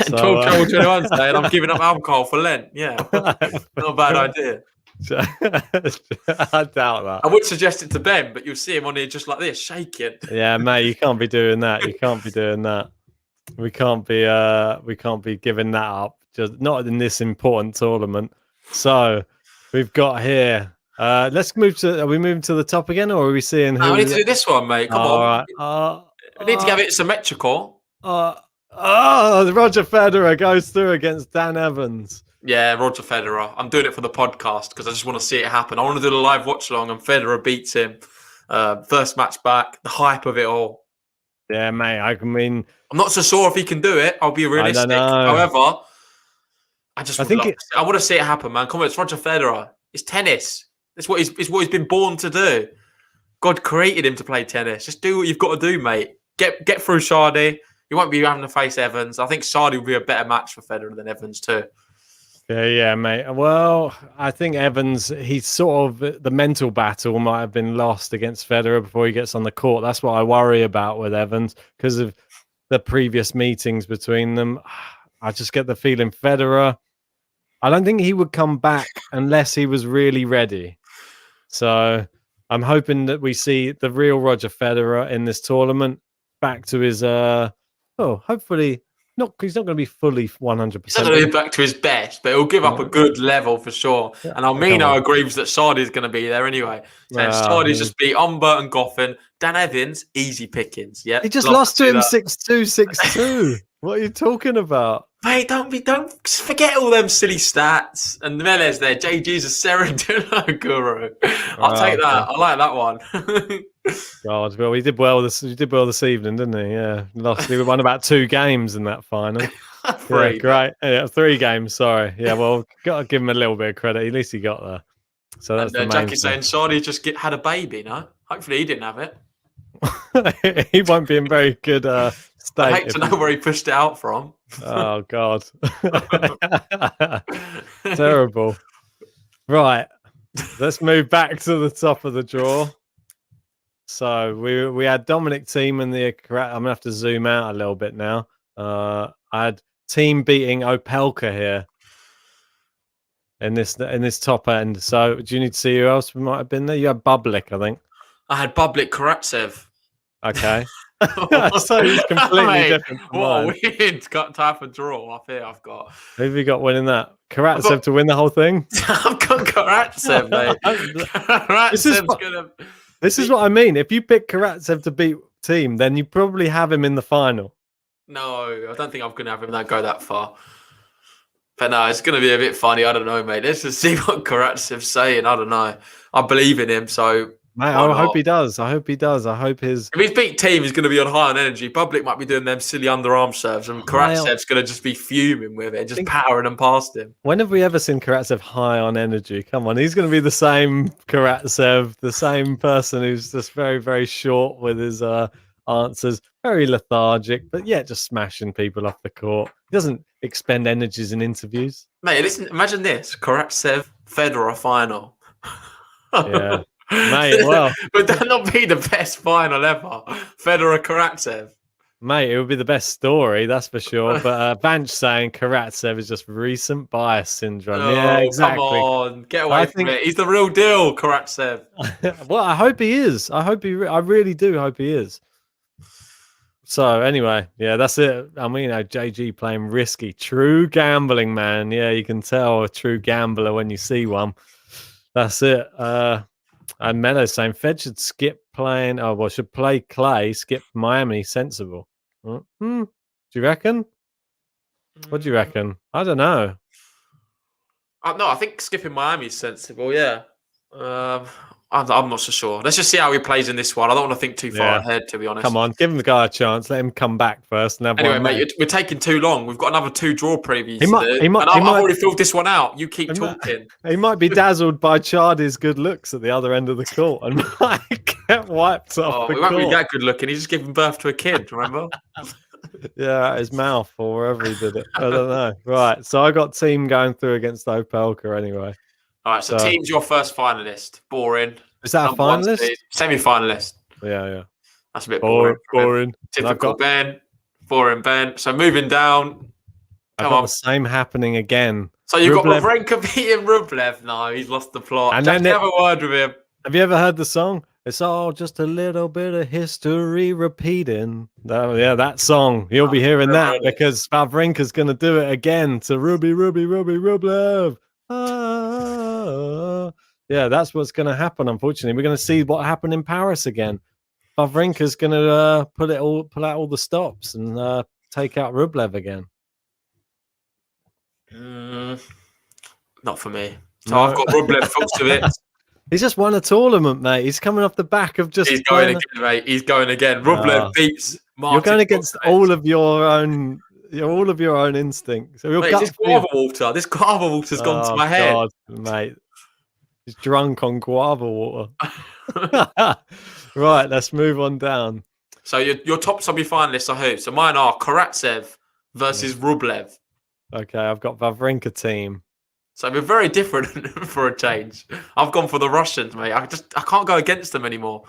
[SPEAKER 8] So, 12 Travel 21 today, and I'm giving up alcohol for Lent. Yeah, not a bad idea.
[SPEAKER 7] I doubt that.
[SPEAKER 8] I would suggest it to Ben, but you'll see him on here just like this, shaking.
[SPEAKER 7] Yeah, mate, you can't be doing that. You can't be doing that. We can't be giving that up. Just not in this important tournament. So we've got here. Let's move to. Are we moving to the top again, or are we seeing? Who
[SPEAKER 8] we need to do this one, mate. Come on.
[SPEAKER 7] Right.
[SPEAKER 8] We need to get it symmetrical.
[SPEAKER 7] Roger Federer goes through against Dan Evans.
[SPEAKER 8] Yeah, Roger Federer. I'm doing it for the podcast because I just want to see it happen. I want to do the live watch along, and Federer beats him. First match back. The hype of it all.
[SPEAKER 7] Yeah, mate. I mean,
[SPEAKER 8] I'm not so sure if he can do it. I'll be realistic. However, I want to see it happen, man. Come on, it's Roger Federer. It's tennis. It's what he's been born to do. God created him to play tennis. Just do what you've got to do, mate. Get through Chiardi. You won't be having to face Evans. I think Chiardi will be a better match for Federer than Evans too.
[SPEAKER 7] Yeah, mate. Well, I think Evans, he's sort of the mental battle might have been lost against Federer before he gets on the court. That's what I worry about with Evans because of the previous meetings between them. I just get the feeling Federer, I don't think he would come back unless he was really ready. So I'm hoping that we see the real Roger Federer in this tournament back to his, hopefully he's not going to be fully 100%.
[SPEAKER 8] He's not going to be back to his best, but he'll give up a good level for sure. Yeah. And Almino agrees that Sardi's going to be there anyway. And Sardi's just beat Umber and Goffin. Dan Evans, easy pickings. Yeah,
[SPEAKER 7] he just lost to him 6-2, 6-2. What are you talking about?
[SPEAKER 8] Mate, don't forget all them silly stats. And Melez there, JG's a Serendipity guru. I'll take that. I like that one.
[SPEAKER 7] God, well, he did well this evening, didn't he? Yeah, lost. He won about 2 games in that final.
[SPEAKER 8] 3.
[SPEAKER 7] Yeah, great. Yeah, 3 games. Sorry. Yeah, well, got to give him a little bit of credit. At least he got there. So that's the main
[SPEAKER 8] Jackie's saying Sardi just had a baby. No, hopefully he didn't have it.
[SPEAKER 7] He won't be in very good state.
[SPEAKER 8] I hate to know where he pushed it out from.
[SPEAKER 7] Oh God, terrible. Right, let's move back to the top of the draw. So we had Dominic Thiem and I'm gonna have to zoom out a little bit now. I had Thiem beating Opelka here in this top end. So do you need to see who else might have been there? You had Bublik, I think.
[SPEAKER 8] I had Bublik Karatsev.
[SPEAKER 7] Okay. So he's completely different.
[SPEAKER 8] What a weird type of draw up here I've got.
[SPEAKER 7] Who have you got winning that? Karatsev to win the whole thing?
[SPEAKER 8] I've got Karatsev, mate.
[SPEAKER 7] This is what I mean. If you pick Karatsev to beat Thiem, then you probably have him in the final.
[SPEAKER 8] No, I don't think I'm going to have him go that far. But no, it's going to be a bit funny. I don't know, mate. Let's just see what Karatsev's saying. I don't know. I believe in him, so
[SPEAKER 7] Mate,
[SPEAKER 8] Why
[SPEAKER 7] I hope
[SPEAKER 8] not?
[SPEAKER 7] he does. I hope he does. I hope his
[SPEAKER 8] If he's beat team, he's going to be on high on energy. Public might be doing them silly underarm serves, and Karatsev's going to just be fuming with it, just powering them past him.
[SPEAKER 7] When have we ever seen Karatsev high on energy? Come on, he's going to be the same Karatsev, the same person who's just very, very short with his answers, very lethargic, but yeah, just smashing people off the court. He doesn't expend energies in interviews.
[SPEAKER 8] Mate, listen, imagine this: Karatsev Federer final.
[SPEAKER 7] Yeah. Mate, well,
[SPEAKER 8] would that not be the best final ever? Federer Karatsev.
[SPEAKER 7] Mate, it would be the best story, that's for sure. But Vanch saying Karatsev is just recent bias syndrome.
[SPEAKER 8] Oh,
[SPEAKER 7] yeah, exactly.
[SPEAKER 8] Come on, get away from it. He's the real deal, Karatsev.
[SPEAKER 7] Well, I hope he is. I really do hope he is. So anyway, yeah, that's it. I mean, JG playing risky, true gambling, man. Yeah, you can tell a true gambler when you see one. That's it. And Meadows saying Fed should skip playing. Oh, well, should play Clay, skip Miami. Sensible. Do you reckon? What do you reckon? I don't know.
[SPEAKER 8] No, I think skipping Miami is sensible. Yeah. I'm not so sure. Let's just see how he plays in this one. I don't want to think too far ahead, to be honest.
[SPEAKER 7] Come on, give him the guy a chance. Let him come back first. And
[SPEAKER 8] anyway, mate, we're taking too long. We've got another 2 draw previews.
[SPEAKER 7] I've
[SPEAKER 8] already filled this one out. You keep talking.
[SPEAKER 7] He might be dazzled by Chiardi's good looks at the other end of the court and might get wiped off the court.
[SPEAKER 8] He won't be that good looking. He's just giving birth to a kid, remember?
[SPEAKER 7] Yeah, at his mouth or wherever he did it. I don't know. Right, so I got team going through against Opelka anyway.
[SPEAKER 8] All right, so team's your first finalist. Boring.
[SPEAKER 7] Is that a finalist?
[SPEAKER 8] Semi-finalist.
[SPEAKER 7] Yeah.
[SPEAKER 8] That's a bit boring.
[SPEAKER 7] Boring.
[SPEAKER 8] Typical Ben. Boring Ben. So moving down.
[SPEAKER 7] I've got the same happening again.
[SPEAKER 8] So you've got Wawrinka beating Rublev. No, he's lost the plot. And then have a word with him.
[SPEAKER 7] Have you ever heard the song? It's all just a little bit of history repeating. Yeah, that song. You'll be hearing that because Wawrinka's going to do it again to Rublev. Yeah, that's what's going to happen. Unfortunately, we're going to see what happened in Paris again. Wawrinka's going to pull out all the stops and take out Rublev again.
[SPEAKER 8] Not for me. So I've got Rublev Fucsovic.
[SPEAKER 7] He's just won a tournament, mate. He's coming off the back of just.
[SPEAKER 8] He's going again, mate. He's going again. Rublev beats Martin.
[SPEAKER 7] You're going against all of your own instincts. So
[SPEAKER 8] mate, this guava water. This guava water's gone to my head,
[SPEAKER 7] God, mate. He's drunk on guava water. Right, let's move on down.
[SPEAKER 8] So your top semi-finalists are who? So mine are Karatsev versus Rublev.
[SPEAKER 7] Okay, I've got Wawrinka team.
[SPEAKER 8] So we're very different for a change. I've gone for the Russians, mate. I can't go against them anymore.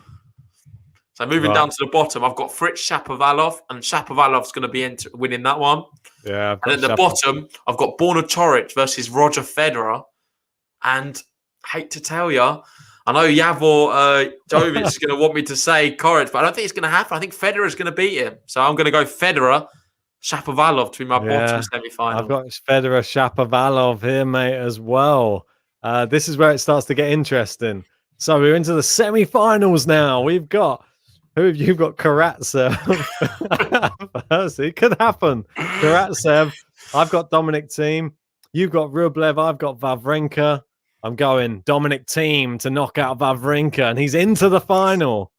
[SPEAKER 8] So moving down to the bottom, I've got Fritz Shapovalov, and Shapovalov's going to be winning that one.
[SPEAKER 7] Yeah.
[SPEAKER 8] And at the bottom, I've got Borna Chorwich versus Roger Federer. And hate to tell you, I know Javor Jovic is going to want me to say Chorwich, but I don't think it's going to happen. I think Federer is going to beat him. So I'm going to go Federer, Shapovalov to be my bottom semi-final.
[SPEAKER 7] I've got Federer, Shapovalov here, mate, as well. This is where it starts to get interesting. So we're into the semi-finals now. You've got Karatsev. It could happen. Karatsev. I've got Dominic team. You've got Rublev. I've got Wawrinka. I'm going Dominic team to knock out Wawrinka, and he's into the final.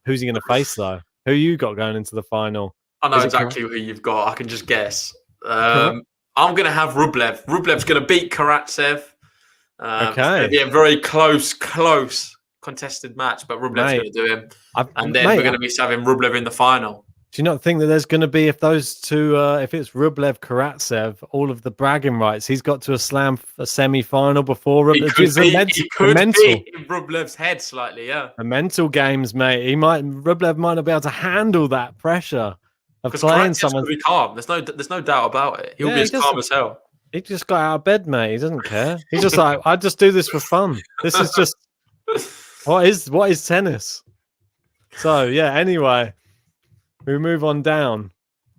[SPEAKER 7] Who's he going to face, though? Who you got going into the final?
[SPEAKER 8] I know exactly who you've got. I can just guess. I'm going to have Rublev. Rublev's going to beat Karatsev. It's going to be a very close contested match, but Rublev's going to do him. And then we're going to be having Rublev in the final.
[SPEAKER 7] Do you not think that there's going to be, if those two, if it's Rublev, Karatsev, all of the bragging rights, he's got to slam a semi-final before Rublev?
[SPEAKER 8] He could be in Rublev's head slightly, yeah.
[SPEAKER 7] The mental games, mate. Rublev might not be able to handle that pressure of playing someone.
[SPEAKER 8] Be calm. There's no doubt about it. He'll be as calm as hell.
[SPEAKER 7] He just got out of bed, mate. He doesn't care. He's just like, I just do this for fun. This is just what is tennis? So yeah. Anyway, we move on down.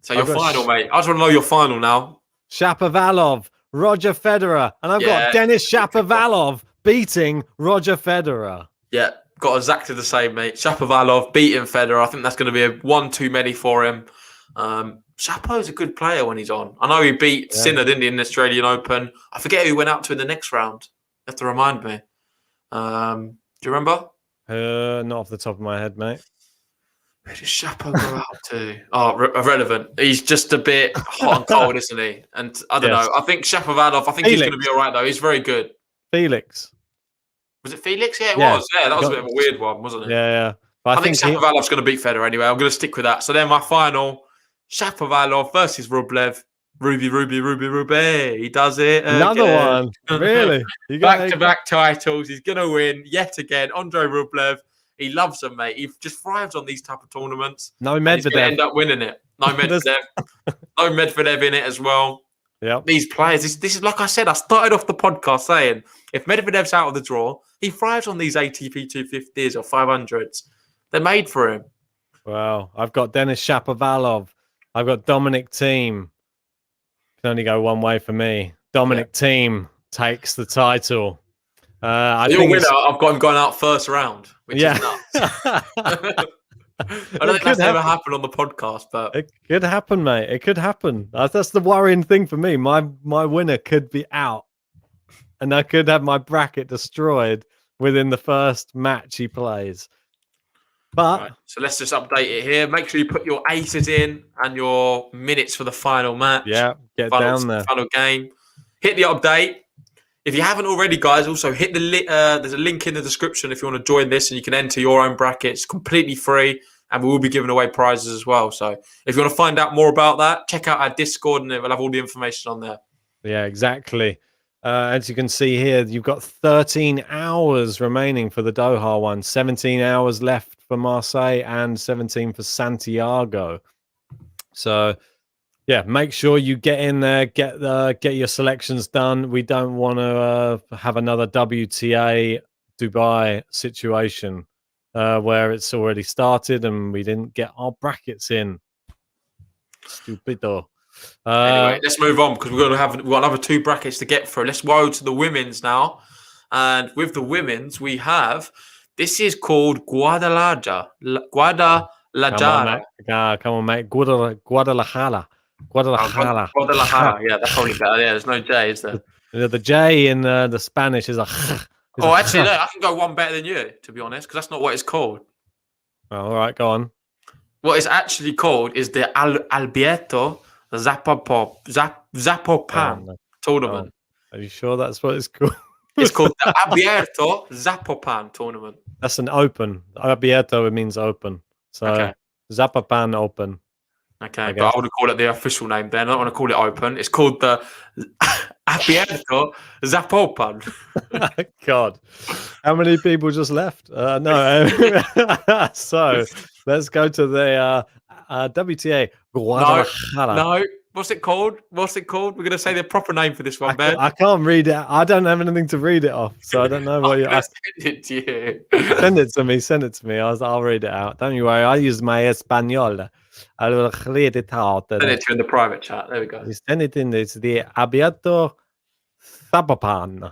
[SPEAKER 8] So your final, mate. I just want to know your final now.
[SPEAKER 7] Shapovalov, Roger Federer, and I've got Denis Shapovalov beating Roger Federer.
[SPEAKER 8] Yeah, got exactly the same, mate. Shapovalov beating Federer. I think that's going to be a one too many for him. Shapo's a good player when he's on. I know he beat Sinner, didn't he, in the Australian Open. I forget who he went out to in the next round. You have to remind me. Do you remember?
[SPEAKER 7] Not off the top of my head, mate.
[SPEAKER 8] Where does Chapo go out to? Oh, irrelevant. He's just a bit hot and cold, isn't he? And I don't know. I think Shapovalov, he's going to be all right, though. He's very good.
[SPEAKER 7] Felix.
[SPEAKER 8] Was it Felix? Yeah, it was. Yeah, that was a bit of a weird one, wasn't it?
[SPEAKER 7] Yeah.
[SPEAKER 8] But I think Shapovalov's going to beat Federer anyway. I'm going to stick with that. So then my final, Shapovalov versus Rublev. Ruby. He does it.
[SPEAKER 7] Another one. Really?
[SPEAKER 8] Back-to-back titles. He's going to win yet again. Andrei Rublev. He loves them, mate. He just thrives on these type of tournaments.
[SPEAKER 7] No Medvedev.
[SPEAKER 8] He's going to end up winning it. No Medvedev. No Medvedev in it as well.
[SPEAKER 7] Yeah.
[SPEAKER 8] These players, this is like I said, I started off the podcast saying, if Medvedev's out of the draw, he thrives on these ATP 250s or 500s. They're made for him.
[SPEAKER 7] Wow. I've got Denis Shapovalov. I've got Dominic Thiem. Can only go one way for me. Dominic Thiem takes the title.
[SPEAKER 8] Your winner, I've got him going out first round, which is nuts. I don't think that's ever happened on the podcast, but
[SPEAKER 7] it could happen, mate. It could happen. That's the worrying thing for me. My winner could be out, and I could have my bracket destroyed within the first match he plays. But
[SPEAKER 8] right, so let's just update it here. Make sure you put your aces in and your minutes for the final match.
[SPEAKER 7] Yeah, get down there.
[SPEAKER 8] Final game. Hit the update. If you haven't already, guys, also hit the there's a link in the description if you want to join this, and you can enter your own brackets completely free, and we will be giving away prizes as well. So if you want to find out more about that, check out our Discord, and we'll have all the information on there.
[SPEAKER 7] Yeah, exactly. As you can see here, you've got 13 hours remaining for the Doha one, 17 hours left for Marseille, and 17 for Santiago. So yeah, make sure you get in there, get your selections done. We don't want to have another WTA Dubai situation where it's already started and we didn't get our brackets in. Stupido.
[SPEAKER 8] Anyway, let's move on because we've got another two brackets to get through. Let's go to the women's now. And with the women's, we have, this is called Guadalajara. Come
[SPEAKER 7] on, mate. Guadalajara.
[SPEAKER 8] Guadalajara. Yeah, that's probably better. Yeah, there's no J, is there?
[SPEAKER 7] The J in the Spanish is a.
[SPEAKER 8] Actually, no, I can go one better than you, to be honest, because that's not what it's called.
[SPEAKER 7] Oh, all right, go on.
[SPEAKER 8] What it's actually called is the Alberto Zapopan tournament.
[SPEAKER 7] Are you sure that's what it's called?
[SPEAKER 8] It's called the Abierto Zapopan tournament.
[SPEAKER 7] That's an open. Abierto, it means open. So Zapopan Open.
[SPEAKER 8] Okay, but I want to call it the official name then. I don't want to call it open. It's called the Abierto Zapopan.
[SPEAKER 7] God. How many people just left? No. So let's go to the WTA Guadalajara.
[SPEAKER 8] No. What's it called? We're going to say the proper name for this one, Ben.
[SPEAKER 7] I can't read it. I don't have anything to read it off, so I don't know what you're
[SPEAKER 8] asking. Send it to you.
[SPEAKER 7] Send it to me. I'll read it out. Don't you worry. I use my Espanol. I'll read it out.
[SPEAKER 8] Send it to you in the private chat. There we go.
[SPEAKER 7] You send it in. It's the Abierto Zapopan.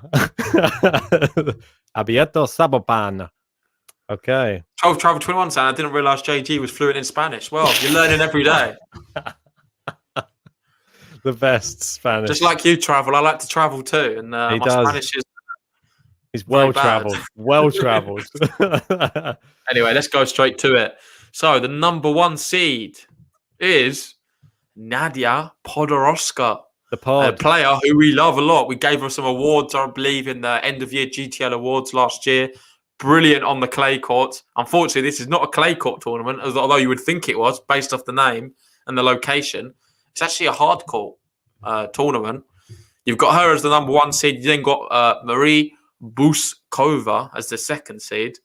[SPEAKER 7] Abierto Zapopan. Okay.
[SPEAKER 8] 12 Travel 21 saying, I didn't realise JG was fluent in Spanish. Well, you're learning every day.
[SPEAKER 7] The best Spanish.
[SPEAKER 8] Just like you travel, I like to travel too. And
[SPEAKER 7] he does.
[SPEAKER 8] Spanish is
[SPEAKER 7] He's well travelled. Well travelled.
[SPEAKER 8] Anyway, let's go straight to it. So the number one seed is Nadia Poddaroska.
[SPEAKER 7] The pod.
[SPEAKER 8] A player who we love a lot. We gave her some awards, I believe, in the end of year GTL awards last year. Brilliant on the clay courts. Unfortunately, this is not a clay court tournament, although you would think it was based off the name and the location. It's actually a hard court tournament. You've got her as the number one seed. You then got Marie Buskova as the second seed.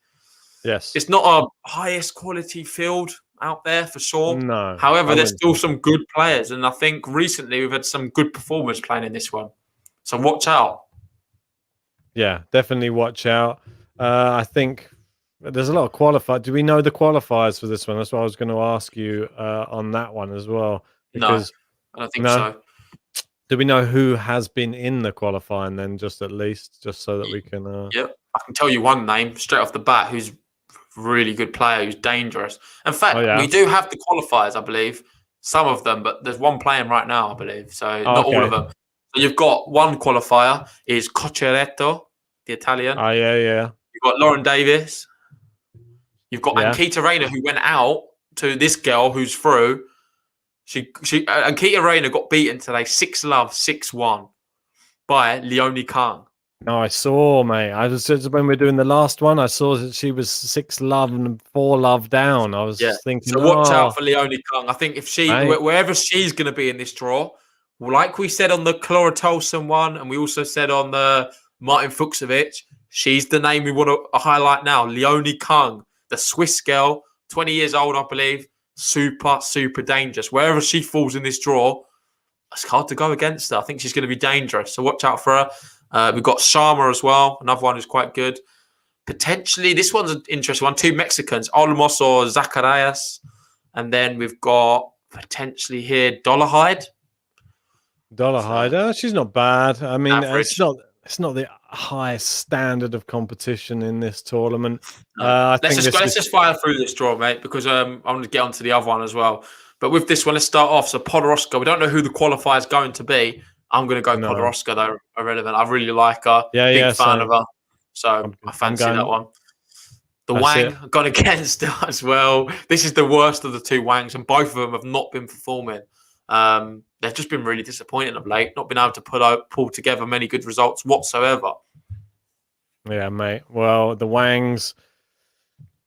[SPEAKER 7] Yes.
[SPEAKER 8] It's not a highest quality field out there for sure.
[SPEAKER 7] No.
[SPEAKER 8] However, there's still some good players. And I think recently we've had some good performers playing in this one. So watch out.
[SPEAKER 7] Yeah, definitely watch out. I think there's a lot of qualifiers. Do we know the qualifiers for this one? That's what I was going to ask you on that one as well. Because,
[SPEAKER 8] no, I don't think so.
[SPEAKER 7] Do we know who has been in the qualifying then, just at least, just so that we can...
[SPEAKER 8] Yeah, I can tell you one name straight off the bat who's a really good player, who's dangerous. In fact, we do have the qualifiers, I believe, some of them, but there's one playing right now, I believe, so not all of them. So you've got one qualifier, is Cocceretto, the Italian.
[SPEAKER 7] Oh, yeah.
[SPEAKER 8] You've got Lauren Davis. You've got
[SPEAKER 7] Yeah.
[SPEAKER 8] Ankita Rayner, who went out to this girl who's through. Ankita Rayner got beaten today 6-love, 6-1 by Leonie Kang.
[SPEAKER 7] No, I saw, mate. I was just when we were doing the last one, I saw that she was 6-love and 4-love down. I was thinking,
[SPEAKER 8] so watch out for Leonie Kang. I think if wherever she's going to be in this draw, like we said on the Clara Tolson one, and we also said on the Martin Fuchsovich, she's the name we want to highlight now. Leonie Kang, the Swiss girl, 20 years old, I believe. Super, super dangerous. Wherever she falls in this draw, it's hard to go against her. I think she's going to be dangerous. So watch out for her. We've got Sharma as well. Another one who's quite good. Potentially, this one's an interesting one. 2 Mexicans, Olmos or Zacharias. And then we've got potentially here Dollarhide.
[SPEAKER 7] Dollarhide. She's not bad. I mean,
[SPEAKER 8] average.
[SPEAKER 7] it's not the highest standard of competition in this tournament.
[SPEAKER 8] Let's just fire through this draw, mate, because I'm going to get onto the other one as well. But with this one, let's start off. So Podoroska, we don't know who the qualifier is going to be. I'm going to go Podoroska, though, irrelevant. I really like her. Big fan of her. So I fancy that one. The Wang, I've gone against her as well. This is the worst of the 2 Wangs, and both of them have not been performing. They've just been really disappointing of late, not been able to pull together many good results whatsoever.
[SPEAKER 7] Yeah, mate. Well, the Wangs,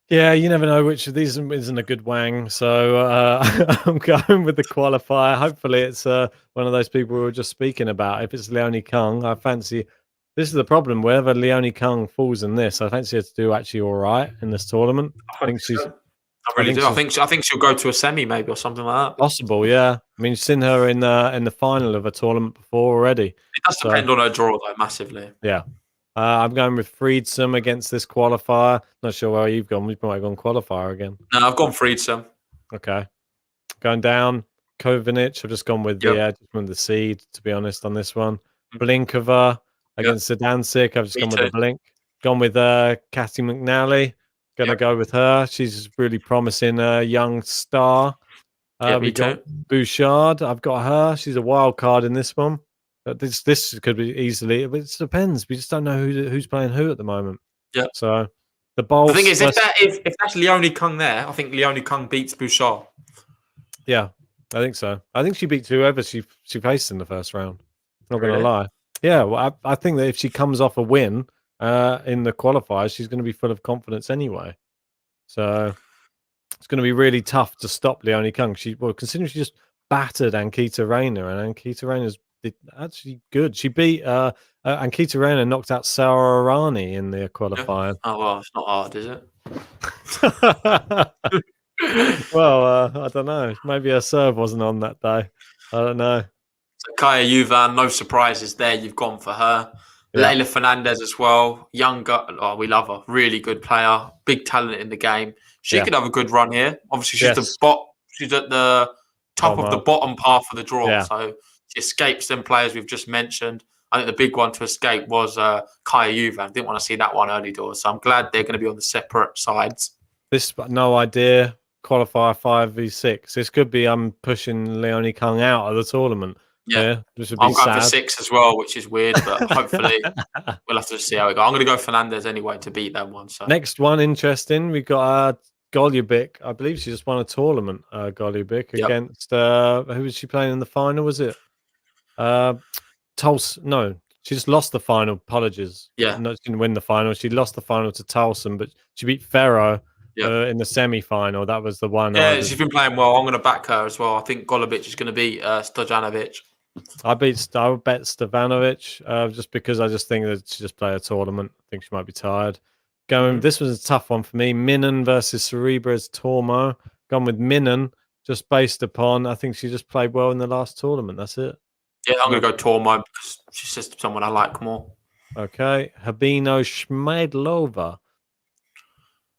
[SPEAKER 7] yeah, you never know which of these isn't a good Wang. So I'm going with the qualifier. Hopefully it's one of those people we were just speaking about. If it's Leonie Kang, I fancy... This is the problem. Wherever Leonie Kang falls in this, I fancy her to do actually all right in this tournament. I think she's...
[SPEAKER 8] I really do. I think she'll go to a semi maybe or something like that.
[SPEAKER 7] Possible, yeah. I mean, you've seen her in the final of a tournament before already.
[SPEAKER 8] It does depend on her draw though, massively.
[SPEAKER 7] Yeah. I'm going with Friedsam against this qualifier. Not sure where you've gone. You might have gone qualifier again.
[SPEAKER 8] No, I've gone Friedsam.
[SPEAKER 7] Okay. Going down, Kovanic. I've just gone with the seed, to be honest, on this one. Blinkova against Zadancic. I've just gone with the Blink. Gone with Cassie McNally. Going to go with her. She's really promising young star. We got Bouchard. I've got her. She's a wild card in this one. But this could be easily. It depends. We just don't know who's playing who at the moment. Yeah. So the bowl.
[SPEAKER 8] The thing is, if that's Leonie Kang there, I think Leonie Kang beats Bouchard.
[SPEAKER 7] Yeah, I think so. I think she beats whoever she faced in the first round. Not going to lie. Yeah, well, I think that if she comes off a win in the qualifiers, she's going to be full of confidence anyway. So it's going to be really tough to stop Leonie Kang. Considering she just battered Ankita Rayner, and Ankita Rayner's actually good. She beat Ankita Rayner, knocked out Sara Arani in the qualifier.
[SPEAKER 8] Oh well, it's not hard, is it?
[SPEAKER 7] Well, I don't know. Maybe her serve wasn't on that day. I don't know.
[SPEAKER 8] So Kaya Juvan, no surprises there. You've gone for her. Yeah. Leyla Fernandez as well. Younger. Oh, we love her. Really good player. Big talent in the game. She could have a good run here. Obviously, she's at the top of the bottom half of the draw. Yeah. So she escapes them players we've just mentioned. I think the big one to escape was Kaya Juvan. Didn't want to see that one early doors. So I'm glad they're going to be on the separate sides.
[SPEAKER 7] No idea. Qualifier 5v6. This could be pushing Leonie Kang out of the tournament.
[SPEAKER 8] Yeah, I'm going for 6 as well, which is weird, but hopefully we'll have to see how it goes. I'm going to go Fernandez anyway to beat that one. So
[SPEAKER 7] next one, interesting. We've got Golia Bick. I believe she just won a tournament, Golia Bick, against who was she playing in the final? Was it Tulsa? No, she just lost the final. Apologies.
[SPEAKER 8] Yeah.
[SPEAKER 7] No, she didn't win the final. She lost the final to Towson, but she beat Ferro in the semi-final. That was the one.
[SPEAKER 8] Yeah, she's been playing well. I'm going to back her as well. I think Golubic is going to beat Stojanovic.
[SPEAKER 7] I bet Stevanovic just because I just think that she just played a tournament. I think she might be tired. This was a tough one for me. Minnan versus Cerebra's Tormo. Gone with Minnan just based upon I think she just played well in the last tournament. That's it.
[SPEAKER 8] Yeah, I'm going to go Tormo because she's just someone I like more.
[SPEAKER 7] Okay. Habino Shmaidlova.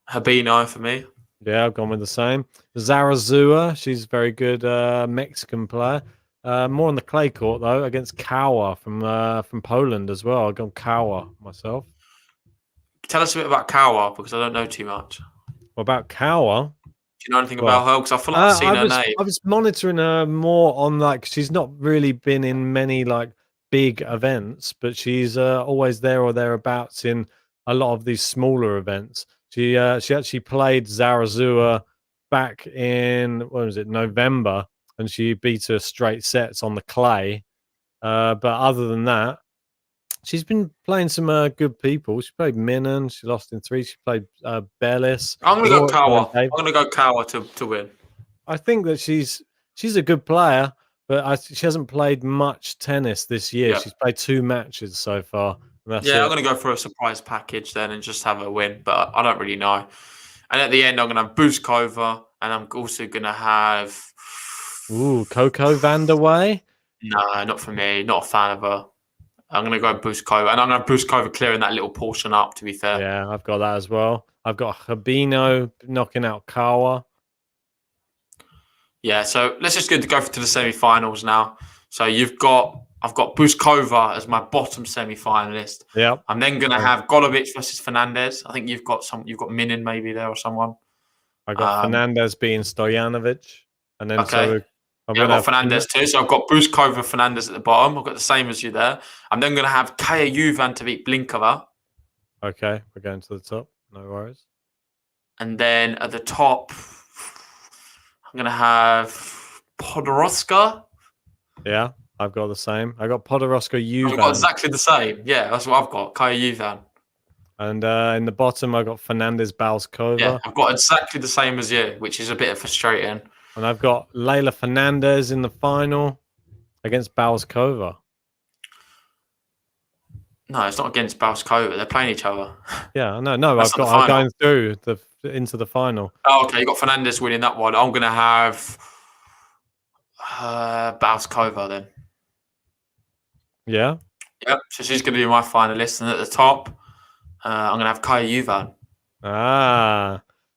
[SPEAKER 8] Habino for me.
[SPEAKER 7] Yeah, I've gone with the same. Zarazua, she's a very good Mexican player. More on the clay court though, against Kawa from Poland as well. I've gone Kawa myself.
[SPEAKER 8] Tell us a bit about Kawa because I don't know too much.
[SPEAKER 7] What about Kawa?
[SPEAKER 8] Do you know anything about her? Because I feel like I've seen her name.
[SPEAKER 7] I was monitoring her more on she's not really been in many big events, but she's always there or thereabouts in a lot of these smaller events. She actually played Zarazua back in November, and she beat her straight sets on the clay. But other than that, she's been playing some good people. She played Millman. She lost in 3. She played Bellis.
[SPEAKER 8] I'm going to go Kawa. I'm going to go Kawa to win.
[SPEAKER 7] I think that she's a good player, but she hasn't played much tennis this year.
[SPEAKER 8] Yeah.
[SPEAKER 7] She's played 2 matches so far.
[SPEAKER 8] I'm going to go for a surprise package then and just have a win, but I don't really know. And at the end, I'm going to have Buzkova, and I'm also going to have...
[SPEAKER 7] Coco Vanderway?
[SPEAKER 8] No, not for me. Not a fan of her. I'm going to go Buzkova, and I'm going to have Buzkova clearing that little portion up, to be fair.
[SPEAKER 7] Yeah, I've got that as well. I've got Habino knocking out Kawa.
[SPEAKER 8] Yeah, so let's just go to the semi-finals now. So I've got Buzkova as my bottom semi-finalist.
[SPEAKER 7] Yeah.
[SPEAKER 8] I'm then going to have Golia Bick versus Fernandez. I think you've got Minin maybe there or someone.
[SPEAKER 7] I got Fernandez beating Stojanovic, and then
[SPEAKER 8] okay. I've got Fernandez too. So I've got Buzkova, Fernandez at the bottom. I've got the same as you there. I'm then going to have Kaya Juvan to beat Blinkova.
[SPEAKER 7] Okay, we're going to the top. No worries.
[SPEAKER 8] And then at the top, I'm going to have Poddaroska.
[SPEAKER 7] Yeah, I've got the same. I got Poddaroska, Juvan.
[SPEAKER 8] I've got exactly the same. Yeah, that's what I've got. Kaya Juvan.
[SPEAKER 7] And in the bottom, I got Fernandez, Balskova.
[SPEAKER 8] Yeah, I've got exactly the same as you, which is a bit frustrating.
[SPEAKER 7] And I've got Leylah Fernandez in the final against Balskova.
[SPEAKER 8] No, it's not against Balskova. They're playing each other.
[SPEAKER 7] Yeah, no. I'm going through into the final.
[SPEAKER 8] Oh, okay. You got Fernandez winning that one. I'm going to have Balskova then.
[SPEAKER 7] Yeah.
[SPEAKER 8] Yep. So she's going to be my finalist, and at the top, I'm going to have Kaya Juvan.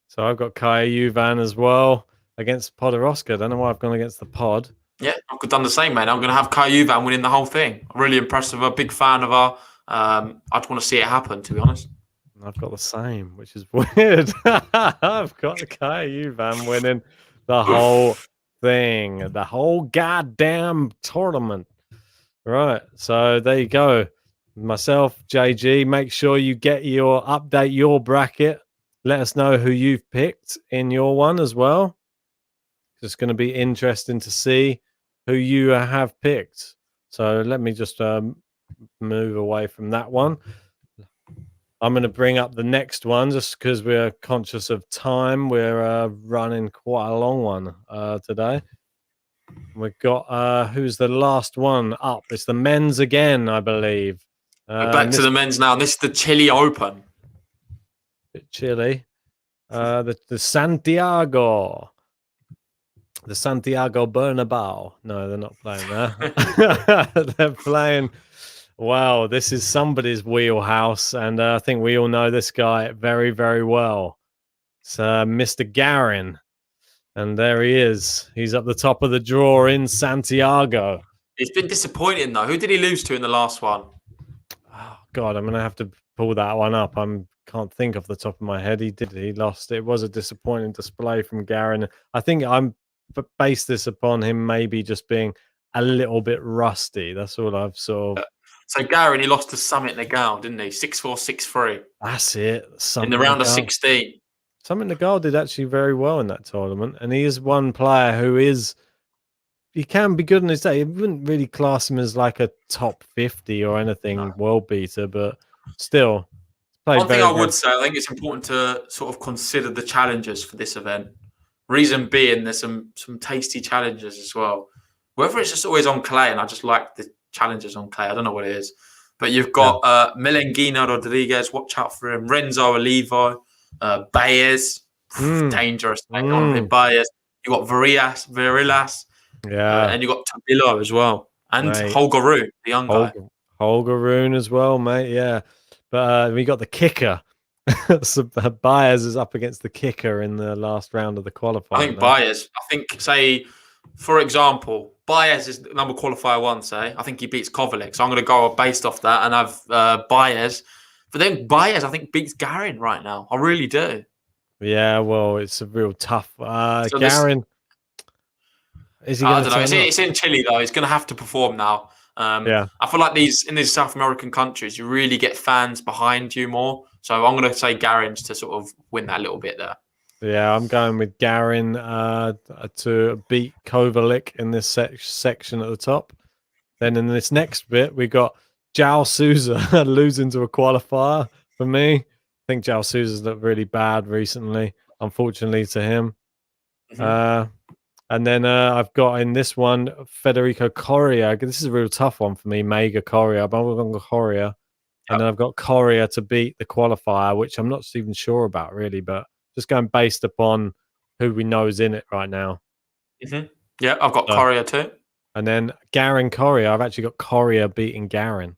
[SPEAKER 7] So I've got Kaya Juvan as well against Poddaroska. I don't know why I've gone against the pod.
[SPEAKER 8] Yeah, I've done the same, man. I'm going to have Kaya Juvan winning the whole thing. I'm really impressed with her. Big fan of her. I just want to see it happen, to be honest.
[SPEAKER 7] I've got the same, which is weird. I've got Kaya Juvan winning the whole thing, the whole goddamn tournament. Right, so there you go. Myself, JG, make sure you update your bracket. Let us know who you've picked in your one as well. It's going to be interesting to see who you have picked. So let me just move away from that one. I'm going to bring up the next one just because we're conscious of time. We're running quite a long one today. We've got who's the last one up? It's the men's again, I believe.
[SPEAKER 8] We're back to the men's now. This is the Chile Open.
[SPEAKER 7] Chile. The Santiago. The Santiago Bernabeu. No, they're not playing there. They're playing... Wow, this is somebody's wheelhouse, and I think we all know this guy very, very well. It's Mr. Garin, and there he is. He's up the top of the draw in Santiago.
[SPEAKER 8] It's been disappointing, though. Who did he lose to in the last one?
[SPEAKER 7] Oh, God, I'm going to have to pull that one up. I can't think off the top of my head. He lost. It was a disappointing display from Garin. I think I'm based this upon him maybe just being a little bit rusty. That's all I've sort of...
[SPEAKER 8] So Garin, he lost to Summit Nagal, didn't he? 6-4, 6-3.
[SPEAKER 7] That's it.
[SPEAKER 8] In the round of 16.
[SPEAKER 7] Summit Nagal did actually very well in that tournament, and he is one player who he can be good on his day. It wouldn't really class him as like a top 50 or anything world beater, but still.
[SPEAKER 8] One thing I would say, I think it's important to sort of consider the challenges for this event. Reason being, there's some tasty challenges as well. Whether it's just always on clay, and I just like the challenges on clay. I don't know what it is. But you've got Melengina Rodriguez, watch out for him. Renzo Olivo, Baez, dangerous. Baez. You've got Varillas.
[SPEAKER 7] Yeah.
[SPEAKER 8] And you've got Tabilo as well. And Holger Rune, the young guy.
[SPEAKER 7] Holger Rune as well, mate. Yeah. But we got the kicker. So Baez is up against the kicker in the last round of the qualifier.
[SPEAKER 8] I think Baez, say, for example, Baez is number qualifier 1, say. I think he beats Kovalik. So I'm going to go based off that and have Baez. But then Baez, I think, beats Garin right now. I really do.
[SPEAKER 7] Yeah, well, it's a real tough... Garin... Is he
[SPEAKER 8] I don't know. It's in Chile, though. He's going to have to perform now. I feel like in these South American countries, you really get fans behind you more. So I'm going to say Garin's to sort of win that a little bit there.
[SPEAKER 7] Yeah, I'm going with Garin to beat Kovalik in this section at the top. Then in this next bit, we got João Souza losing to a qualifier for me. I think João Souza's looked really bad recently, unfortunately to him. And then I've got in this one Federico Coria. This is a real tough one for me, Mega Coria. But I'm going to go Coria. And then I've got Coria to beat the qualifier, which I'm not even sure about really, but just going based upon who we know is in it right now.
[SPEAKER 8] Yeah, I've got Coria too.
[SPEAKER 7] And then Garin Coria, I've actually got Coria beating Garin.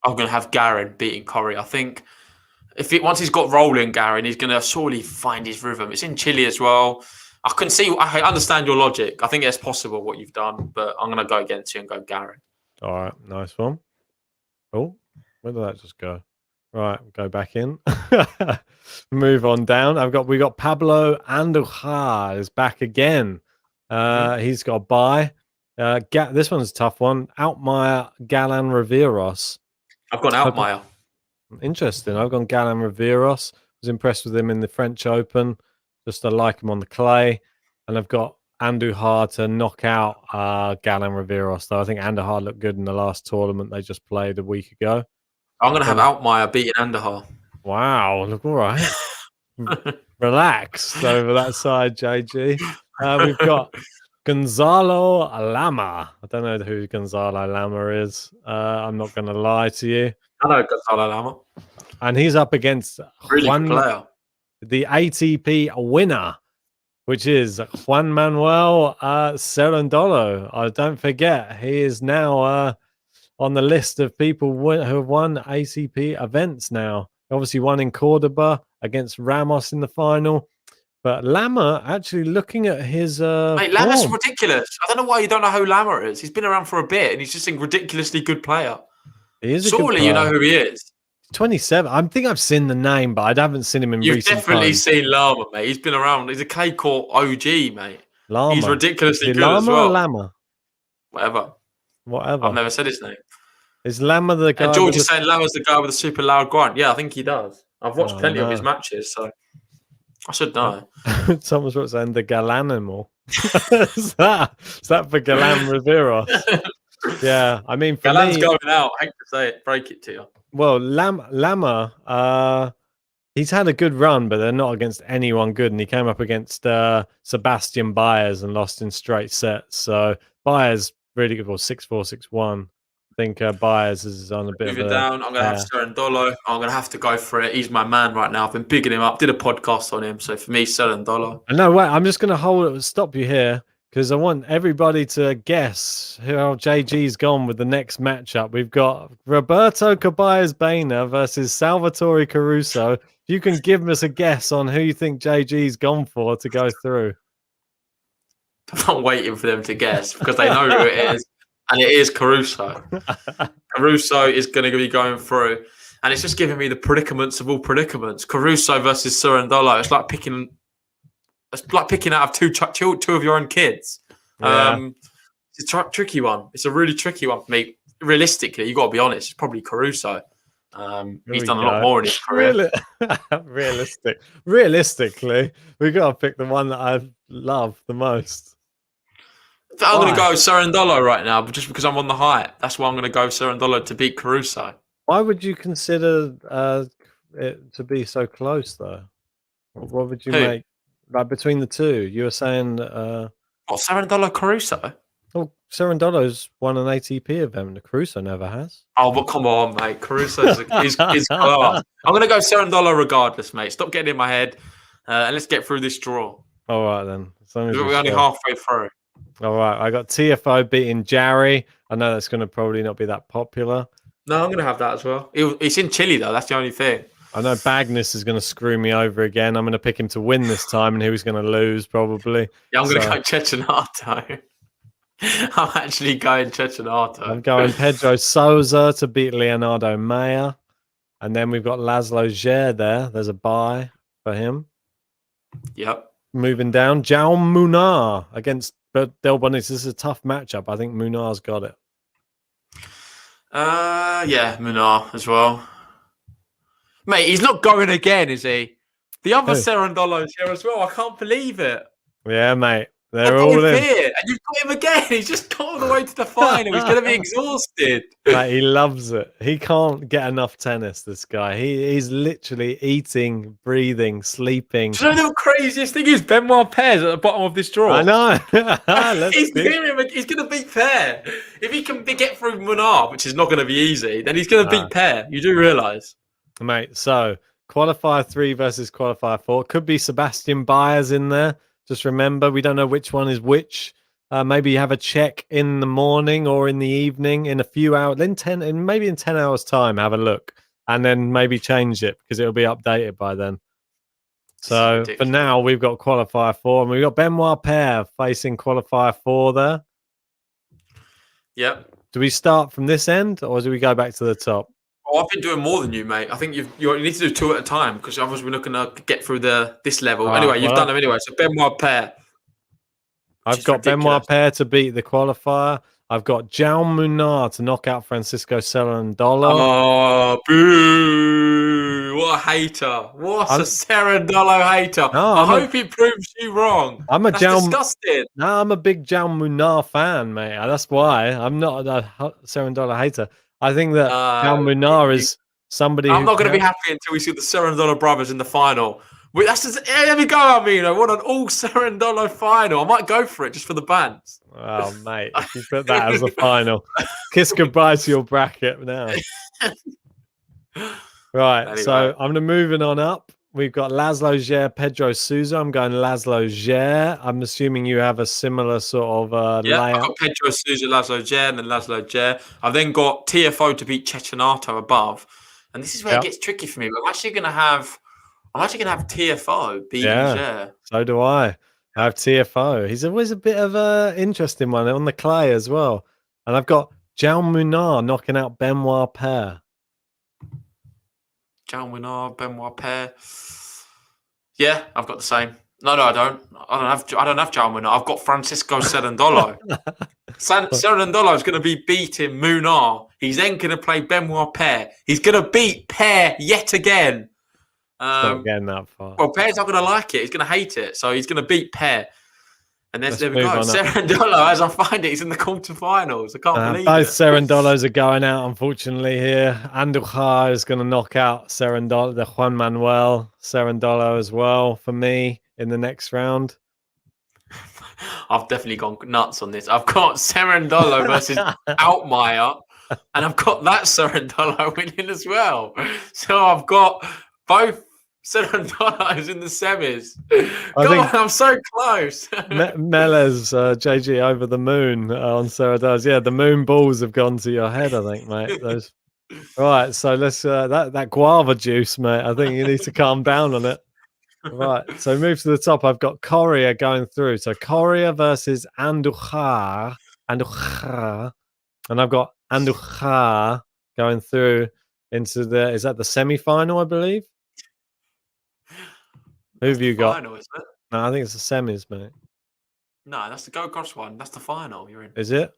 [SPEAKER 8] I'm going to have Garin beating Coria. I think once he's got rolling, Garin, he's going to surely find his rhythm. It's in Chile as well. I understand your logic. I think it's possible what you've done, but I'm going to go against you and go Garin.
[SPEAKER 7] All right, nice one. Oh, where did that just go? Right, go back in. Move on down. We got Pablo Andujar is back again. He's got a bye. This one's a tough one. Outmire Galan Riveros.
[SPEAKER 8] I've gone Outmire.
[SPEAKER 7] Interesting. I've gone Galan Riveros. Was impressed with him in the French Open. Just I like him on the clay. And I've got Andujar to knock out Galan Riveros. Though I think Andujar looked good in the last tournament they just played a week ago.
[SPEAKER 8] I'm going to have Outmire beating Andujar.
[SPEAKER 7] Wow, look all right. Relaxed over that side, JG. We've got Gonzalo Lama. I don't know who Gonzalo Lama is. I'm not going to lie to you.
[SPEAKER 8] I know Gonzalo Lama.
[SPEAKER 7] And he's up against
[SPEAKER 8] really good player.
[SPEAKER 7] The ATP winner, which is Juan Manuel Cerundolo. Don't forget, he is now on the list of people who have won ATP events now. Obviously won in Cordoba against Ramos in the final. But Lama, actually looking at his
[SPEAKER 8] Mate, Lama's ridiculous. I don't know why you don't know who Lama is. He's been around for a bit and he's just a ridiculously good player.
[SPEAKER 7] He is
[SPEAKER 8] Surely you know who he is.
[SPEAKER 7] 27. I think I've seen the name, but I haven't seen him in recent times.
[SPEAKER 8] You've definitely seen Lama, mate. He's been around. He's a clay court OG, mate.
[SPEAKER 7] Lama.
[SPEAKER 8] He's ridiculously good
[SPEAKER 7] Lama
[SPEAKER 8] as well.
[SPEAKER 7] or Lama?
[SPEAKER 8] Whatever. I've never said his name.
[SPEAKER 7] Is Lama the guy?
[SPEAKER 8] And George is saying Lama's the guy with the super loud grunt. Yeah, I think he does. I've watched plenty of his matches, so I should know.
[SPEAKER 7] Someone's saying the Galanimal. is that for Galan Riveros? Yeah, I mean, for
[SPEAKER 8] Galan's
[SPEAKER 7] me,
[SPEAKER 8] going out. I hate to say it, break it to you.
[SPEAKER 7] Well, Lama, he's had a good run, but they're not against anyone good. And he came up against Sebastian Baez and lost in straight sets. So Baez really good. Well, 6-4, 6-1. I think Baez is on a bit
[SPEAKER 8] Moving
[SPEAKER 7] of a...
[SPEAKER 8] down, I'm going to have Cerundolo. I'm going to have to go for it. He's my man right now. I've been bigging him up. Did a podcast on him. So for me, Cerundolo.
[SPEAKER 7] No, wait. I'm just going to stop you here because I want everybody to guess how JG's gone with the next matchup. We've got Roberto Caballes Baena versus Salvatore Caruso. If you can give us a guess on who you think JG's gone for to go through.
[SPEAKER 8] I'm not waiting for them to guess because they know who it is. And it is Caruso. Caruso is going to be going through. And it's just giving me the predicaments of all predicaments. Caruso versus Cerundolo. It's like picking out of two of your own kids.
[SPEAKER 7] Yeah.
[SPEAKER 8] It's a tricky one. It's a really tricky one for me. Realistically, you got to be honest. It's probably Caruso. He's done a lot more in his career.
[SPEAKER 7] Realistically, we got to pick the one that I love the most.
[SPEAKER 8] I'm going to go Cerundolo right now, but just because I'm on the hype. That's why I'm going to go Cerundolo to beat Caruso.
[SPEAKER 7] Why would you consider it to be so close, though? What would you make like between the two? You were saying
[SPEAKER 8] Cerundolo Caruso?
[SPEAKER 7] Well, Cerundolo's won an ATP event, and Caruso never has.
[SPEAKER 8] Oh, but come on, mate. Caruso is class. I'm going to go Cerundolo regardless, mate. Stop getting in my head, and let's get through this draw.
[SPEAKER 7] All right, then.
[SPEAKER 8] We're only halfway through.
[SPEAKER 7] All right, I got TFO beating Jarry. I know that's going to probably not be that popular.
[SPEAKER 8] No, I'm going to have that as well. It's in Chile, though. That's the only thing.
[SPEAKER 7] I know Bagnis is going to screw me over again. I'm going to pick him to win this time, and who's going to lose, probably.
[SPEAKER 8] Yeah, I'm going to go Cecchinato. I'm actually going Cecchinato.
[SPEAKER 7] I'm going Pedro Souza to beat Leonardo Mayer. And then we've got Laszlo Ger there. There's a bye for him.
[SPEAKER 8] Yep.
[SPEAKER 7] Moving down, Jaume Munar against Del Bonis. This is a tough matchup. I think Munar's got it.
[SPEAKER 8] Yeah, Munar as well. Mate, he's not going again, is he? The other
[SPEAKER 7] Who?
[SPEAKER 8] Cerundolo's here as well. I can't believe it.
[SPEAKER 7] Yeah, mate.
[SPEAKER 8] They're
[SPEAKER 7] They're all
[SPEAKER 8] both
[SPEAKER 7] in.
[SPEAKER 8] here, and you've got him again. He's just got all the way to the final. He's going to be exhausted.
[SPEAKER 7] Mate, he loves it. He can't get enough tennis, this guy. He's literally eating, breathing, sleeping.
[SPEAKER 8] Do you know the craziest thing is Benoit Paires at the bottom of this draw?
[SPEAKER 7] I know. Let's
[SPEAKER 8] He's
[SPEAKER 7] see.
[SPEAKER 8] going to beat Paire. If he can get through Munar, which is not going to be easy, then he's going to beat Paire. You do realise.
[SPEAKER 7] Mate, so qualifier 3 versus qualifier 4. Could be Sebastian Baez in there. Just remember, we don't know which one is which. Maybe you have a check in the morning or in the evening in a few hours. Then maybe in 10 hours' time, have a look. And then maybe change it because it'll be updated by then. So for now, we've got qualifier 4. And we've got Benoit Paire facing qualifier 4 there.
[SPEAKER 8] Yep.
[SPEAKER 7] Do we start from this end or do we go back to the top?
[SPEAKER 8] Oh, I've been doing more than you, mate. I think you need to do 2 at a time because otherwise we're not going to get through this level. Anyway, you've done them anyway. So Benoit Paire.
[SPEAKER 7] I've got Benoit Paire to beat the qualifier. I've got Jaume Munar to knock out Francisco Cerundolo.
[SPEAKER 8] Oh, boo! What a hater! What a Cerundolo hater!
[SPEAKER 7] No,
[SPEAKER 8] I hope he proves you wrong. That's disgusting.
[SPEAKER 7] No, I'm a big Jaume Munar fan, mate. That's why I'm not a Cerundolo hater. I think that Jaume Munar is somebody.
[SPEAKER 8] I'm not going to be happy until we see the Cerundolo brothers in the final. There we go, Amino. What an all Cerundolo final. I might go for it just for the bands.
[SPEAKER 7] Oh, mate. If you put that as a final, kiss goodbye to your bracket now. Right. Anyway. So I'm moving on up. We've got Laszlo Djere, Pedro Souza. I'm going Laszlo Djere. I'm assuming you have a similar sort of layout.
[SPEAKER 8] I've got Pedro Souza, Laszlo Djere, and then Laszlo Djere. I've then got TFO to beat Cecchinato above. And this is where it gets tricky for me. But I'm actually going to have TFO beating Djere.
[SPEAKER 7] So do I. I have TFO. He's always a bit of an interesting one on the clay as well. And I've got Jaume Munar knocking out Benoit Paire.
[SPEAKER 8] Jaume Munar, Benoit Paire. Yeah, I've got the same. No, I don't. I don't have Jaume Munar. I've got Francisco Cerundolo. Cerundolo is going to be beating Munar. He's then going to play Benoit Paire. He's going to beat Paire yet again.
[SPEAKER 7] Not getting that far.
[SPEAKER 8] Well, Paire's not going to like it. He's going to hate it. So he's going to beat Paire. And there we go. Cerundolo, as I find it, he's in the quarterfinals. I can't believe
[SPEAKER 7] both
[SPEAKER 8] it.
[SPEAKER 7] Cerundolos are going out, unfortunately, here. Andujar is going to knock out Cerundolo, the Juan Manuel Cerundolo as well for me in the next round.
[SPEAKER 8] I've definitely gone nuts on this. I've got Cerundolo versus Altmaier, and I've got that Cerundolo winning as well. So I've got both Cerandolos in the semis. I'm so close.
[SPEAKER 7] Melez, JG over the moon on Cerundolos. Yeah, the moon balls have gone to your head, I think, mate. Those. Right, so let's that guava juice, mate. I think you need to calm down on it. Right, so move to the top. I've got Coria going through. So Coria versus Andujar, and I've got Andujar going through into is that the semi-final, I believe? Who have you got?
[SPEAKER 8] Final, isn't it?
[SPEAKER 7] No, I think it's the semis, mate.
[SPEAKER 8] No, that's the go-cross one. That's the final you're in.
[SPEAKER 7] Is it?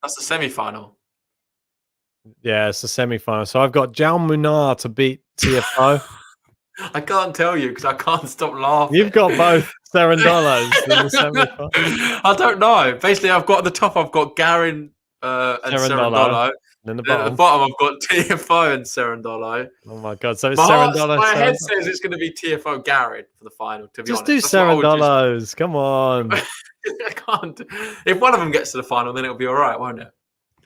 [SPEAKER 8] That's the semi-final.
[SPEAKER 7] Yeah, it's the semi-final. So I've got Jaume Munar to beat TFO.
[SPEAKER 8] I can't tell you because I can't stop laughing.
[SPEAKER 7] You've got both Cerundolos in the semi-final.
[SPEAKER 8] I don't know. Basically, I've got at the top, I've got Garin and Cerundolo.
[SPEAKER 7] And
[SPEAKER 8] at the bottom, I've got TFO and Cerundolo.
[SPEAKER 7] Oh my god! So it's Cerundolo.
[SPEAKER 8] My head says it's going to be TFO Garin for the final. To be honest,
[SPEAKER 7] just do Cerundolos. Come on.
[SPEAKER 8] I can't. If one of them gets to the final, then it'll be all right, won't it?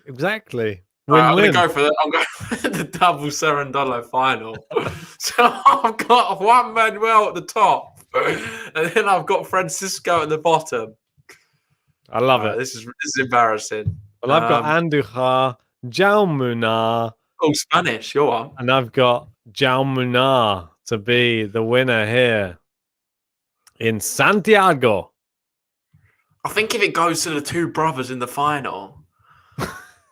[SPEAKER 7] Exactly.
[SPEAKER 8] I'm going to go for that. I'm going for the double Cerundolo final. So I've got Juan Manuel at the top, and then I've got Francisco at the bottom.
[SPEAKER 7] I love it.
[SPEAKER 8] This is embarrassing.
[SPEAKER 7] Well, I've got Andujar, Jaume Munar.
[SPEAKER 8] Oh, Spanish, you're on.
[SPEAKER 7] And I've got Jaume Munar to be the winner here in Santiago.
[SPEAKER 8] I think if it goes to the two brothers in the final,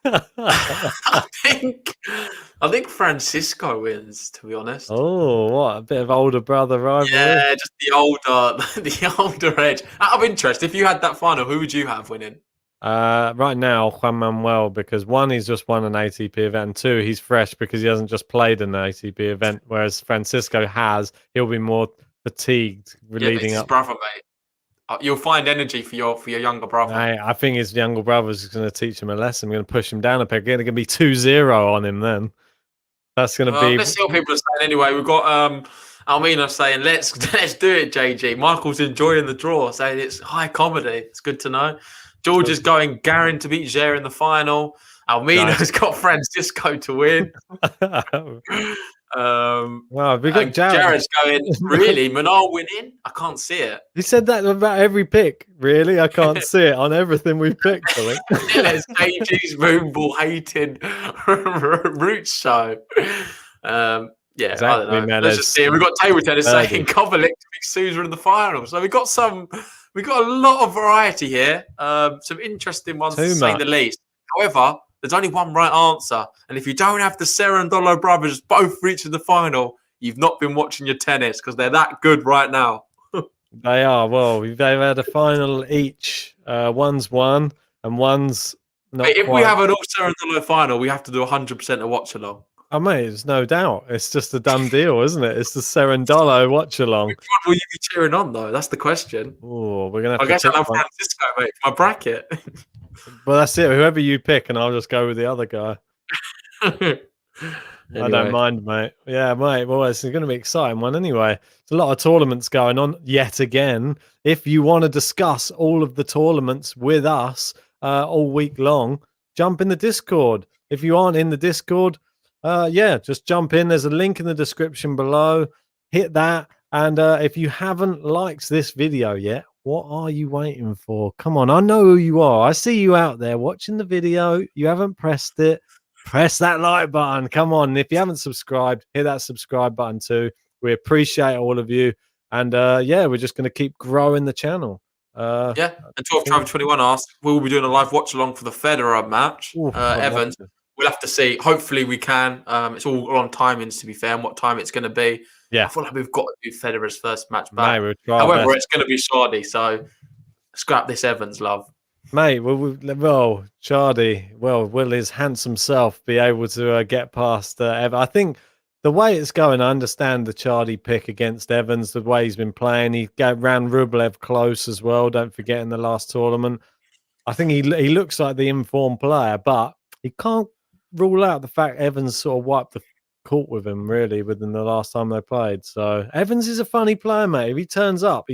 [SPEAKER 8] I think Francisco wins, to be honest.
[SPEAKER 7] Oh, what a bit of older brother rivalry.
[SPEAKER 8] Yeah, just the older edge. Out of interest, if you had that final, who would you have winning?
[SPEAKER 7] Right now, Juan Manuel, because one, he's just won an ATP event, and two, he's fresh because he hasn't just played an ATP event, whereas Francisco has. He'll be more fatigued leading
[SPEAKER 8] his
[SPEAKER 7] up.
[SPEAKER 8] brother, mate. You'll find energy for your younger brother.
[SPEAKER 7] I think his younger brother's going to teach him a lesson. I'm going to push him down a peg. It's going to be 2-0 on him then. That's going to be.
[SPEAKER 8] Let's see what people are saying anyway. We've got Almina saying, let's do it, JG. Michael's enjoying the draw, saying it's high comedy. It's good to know. George is going Garin to beat Zer in the final. Almina's got Francisco to win.
[SPEAKER 7] Wow, we got
[SPEAKER 8] Jared's going, really? Manal winning? I can't see it.
[SPEAKER 7] He said that about every pick. Really? I can't see it on everything we've picked, I think.
[SPEAKER 8] It's JG's moonball hating roots show. Yeah, exactly, I don't know.
[SPEAKER 7] Man,
[SPEAKER 8] let's just see. We've got table tennis saying Golia Bick to beat Souza in the final. So we've got a lot of variety here. Some interesting ones to say the least. However, there's only one right answer. And if you don't have the Cerundolo brothers both reaching the final, you've not been watching your tennis because they're that good right now.
[SPEAKER 7] They are. Well, they've had a final each. One's won and one's not.
[SPEAKER 8] If we have an all Cerundolo final, we have to do 100% of watch along.
[SPEAKER 7] Oh, mate, there's no doubt. It's just a done deal, isn't it? It's the Cerundolo watch along.
[SPEAKER 8] Which one will you be cheering on, though? That's the question.
[SPEAKER 7] Oh, we're gonna.
[SPEAKER 8] I guess I'll have Francisco, mate. My bracket.
[SPEAKER 7] Well, that's it. Whoever you pick, and I'll just go with the other guy.
[SPEAKER 8] Anyway.
[SPEAKER 7] I don't mind, mate. Yeah, mate. Well, it's going to be an exciting one anyway. There's a lot of tournaments going on yet again. If you want to discuss all of the tournaments with us all week long, jump in the Discord. If you aren't in the Discord, just jump in. There's a link in the description below. Hit that. And if you haven't liked this video yet, what are you waiting for? Come on, I know who you are. I see you out there watching the video. You haven't pressed it. Press that like button. Come on. If you haven't subscribed, hit that subscribe button too. We appreciate all of you. And we're just going to keep growing the channel.
[SPEAKER 8] And 12 Travel 21 asked, will we be doing a live watch along for the Federer match? Evans, we'll have to see. Hopefully we can. It's all on timings, to be fair, and what time it's going to be.
[SPEAKER 7] Yeah,
[SPEAKER 8] I feel like we've got to do Federer's first match back.
[SPEAKER 7] Mate,
[SPEAKER 8] however, it's going to be Chiardi, so scrap this Evans, love.
[SPEAKER 7] Mate, Chiardi, will his handsome self be able to get past Evans? I think the way it's going, I understand the Chiardi pick against Evans, the way he's been playing. He ran Rublev close as well, don't forget, in the last tournament. I think he looks like the informed player, but he can't rule out the fact Evans sort of wiped the court with him, really, within the last time they played. So Evans is a funny player, mate. If he turns up,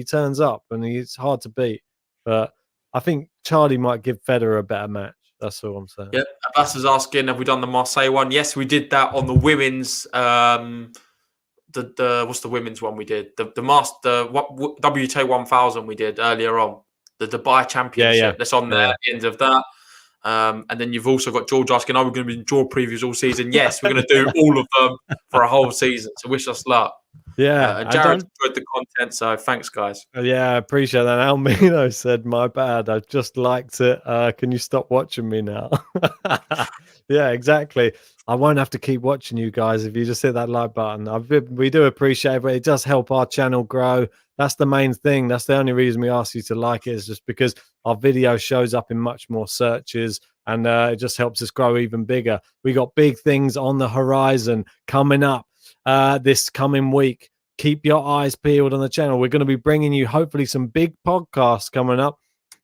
[SPEAKER 7] and he's hard to beat. But I think Chiardi might give Federer a better match. That's all I'm saying. Yeah,
[SPEAKER 8] Abbas is asking, have we done the Marseille one? Yes, we did that on the women's. What's the women's one we did? The WTA 1000 we did earlier on. The Dubai Championship. That's on there at the end of that. And then you've also got George asking, are we going to be in draw previews all season? Yes, we're going to do all of them for a whole season. So wish us luck.
[SPEAKER 7] Yeah.
[SPEAKER 8] And Jared enjoyed the content, so thanks, guys.
[SPEAKER 7] Yeah, I appreciate that. Almino said, my bad. I just liked it. Can you stop watching me now? Yeah, exactly. I won't have to keep watching you guys if you just hit that like button. We do appreciate it. It does help our channel grow. That's the main thing. That's the only reason we ask you to like it, is just because our video shows up in much more searches, and it just helps us grow even bigger. We got big things on the horizon coming up this coming week. Keep your eyes peeled on the channel. We're going to be bringing you hopefully some big podcasts coming up.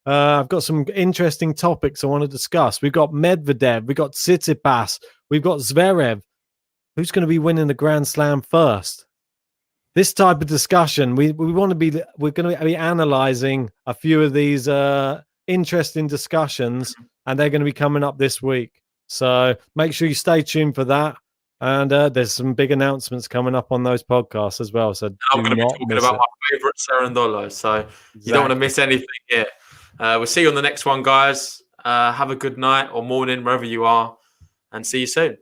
[SPEAKER 7] I've got some interesting topics I want to discuss. We've got Medvedev, we've got Tsitsipas, we've got Zverev. Who's going to be winning the Grand Slam first? This type of discussion, we're going to be analyzing a few of these interesting discussions, and they're going to be coming up this week. So make sure you stay tuned for that. And there's some big announcements coming up on those podcasts as well. So
[SPEAKER 8] I'm going to be talking about my favorite Cerundolo. So you don't want to miss anything here. We'll see you on the next one, guys. Have a good night or morning, wherever you are, and see you soon.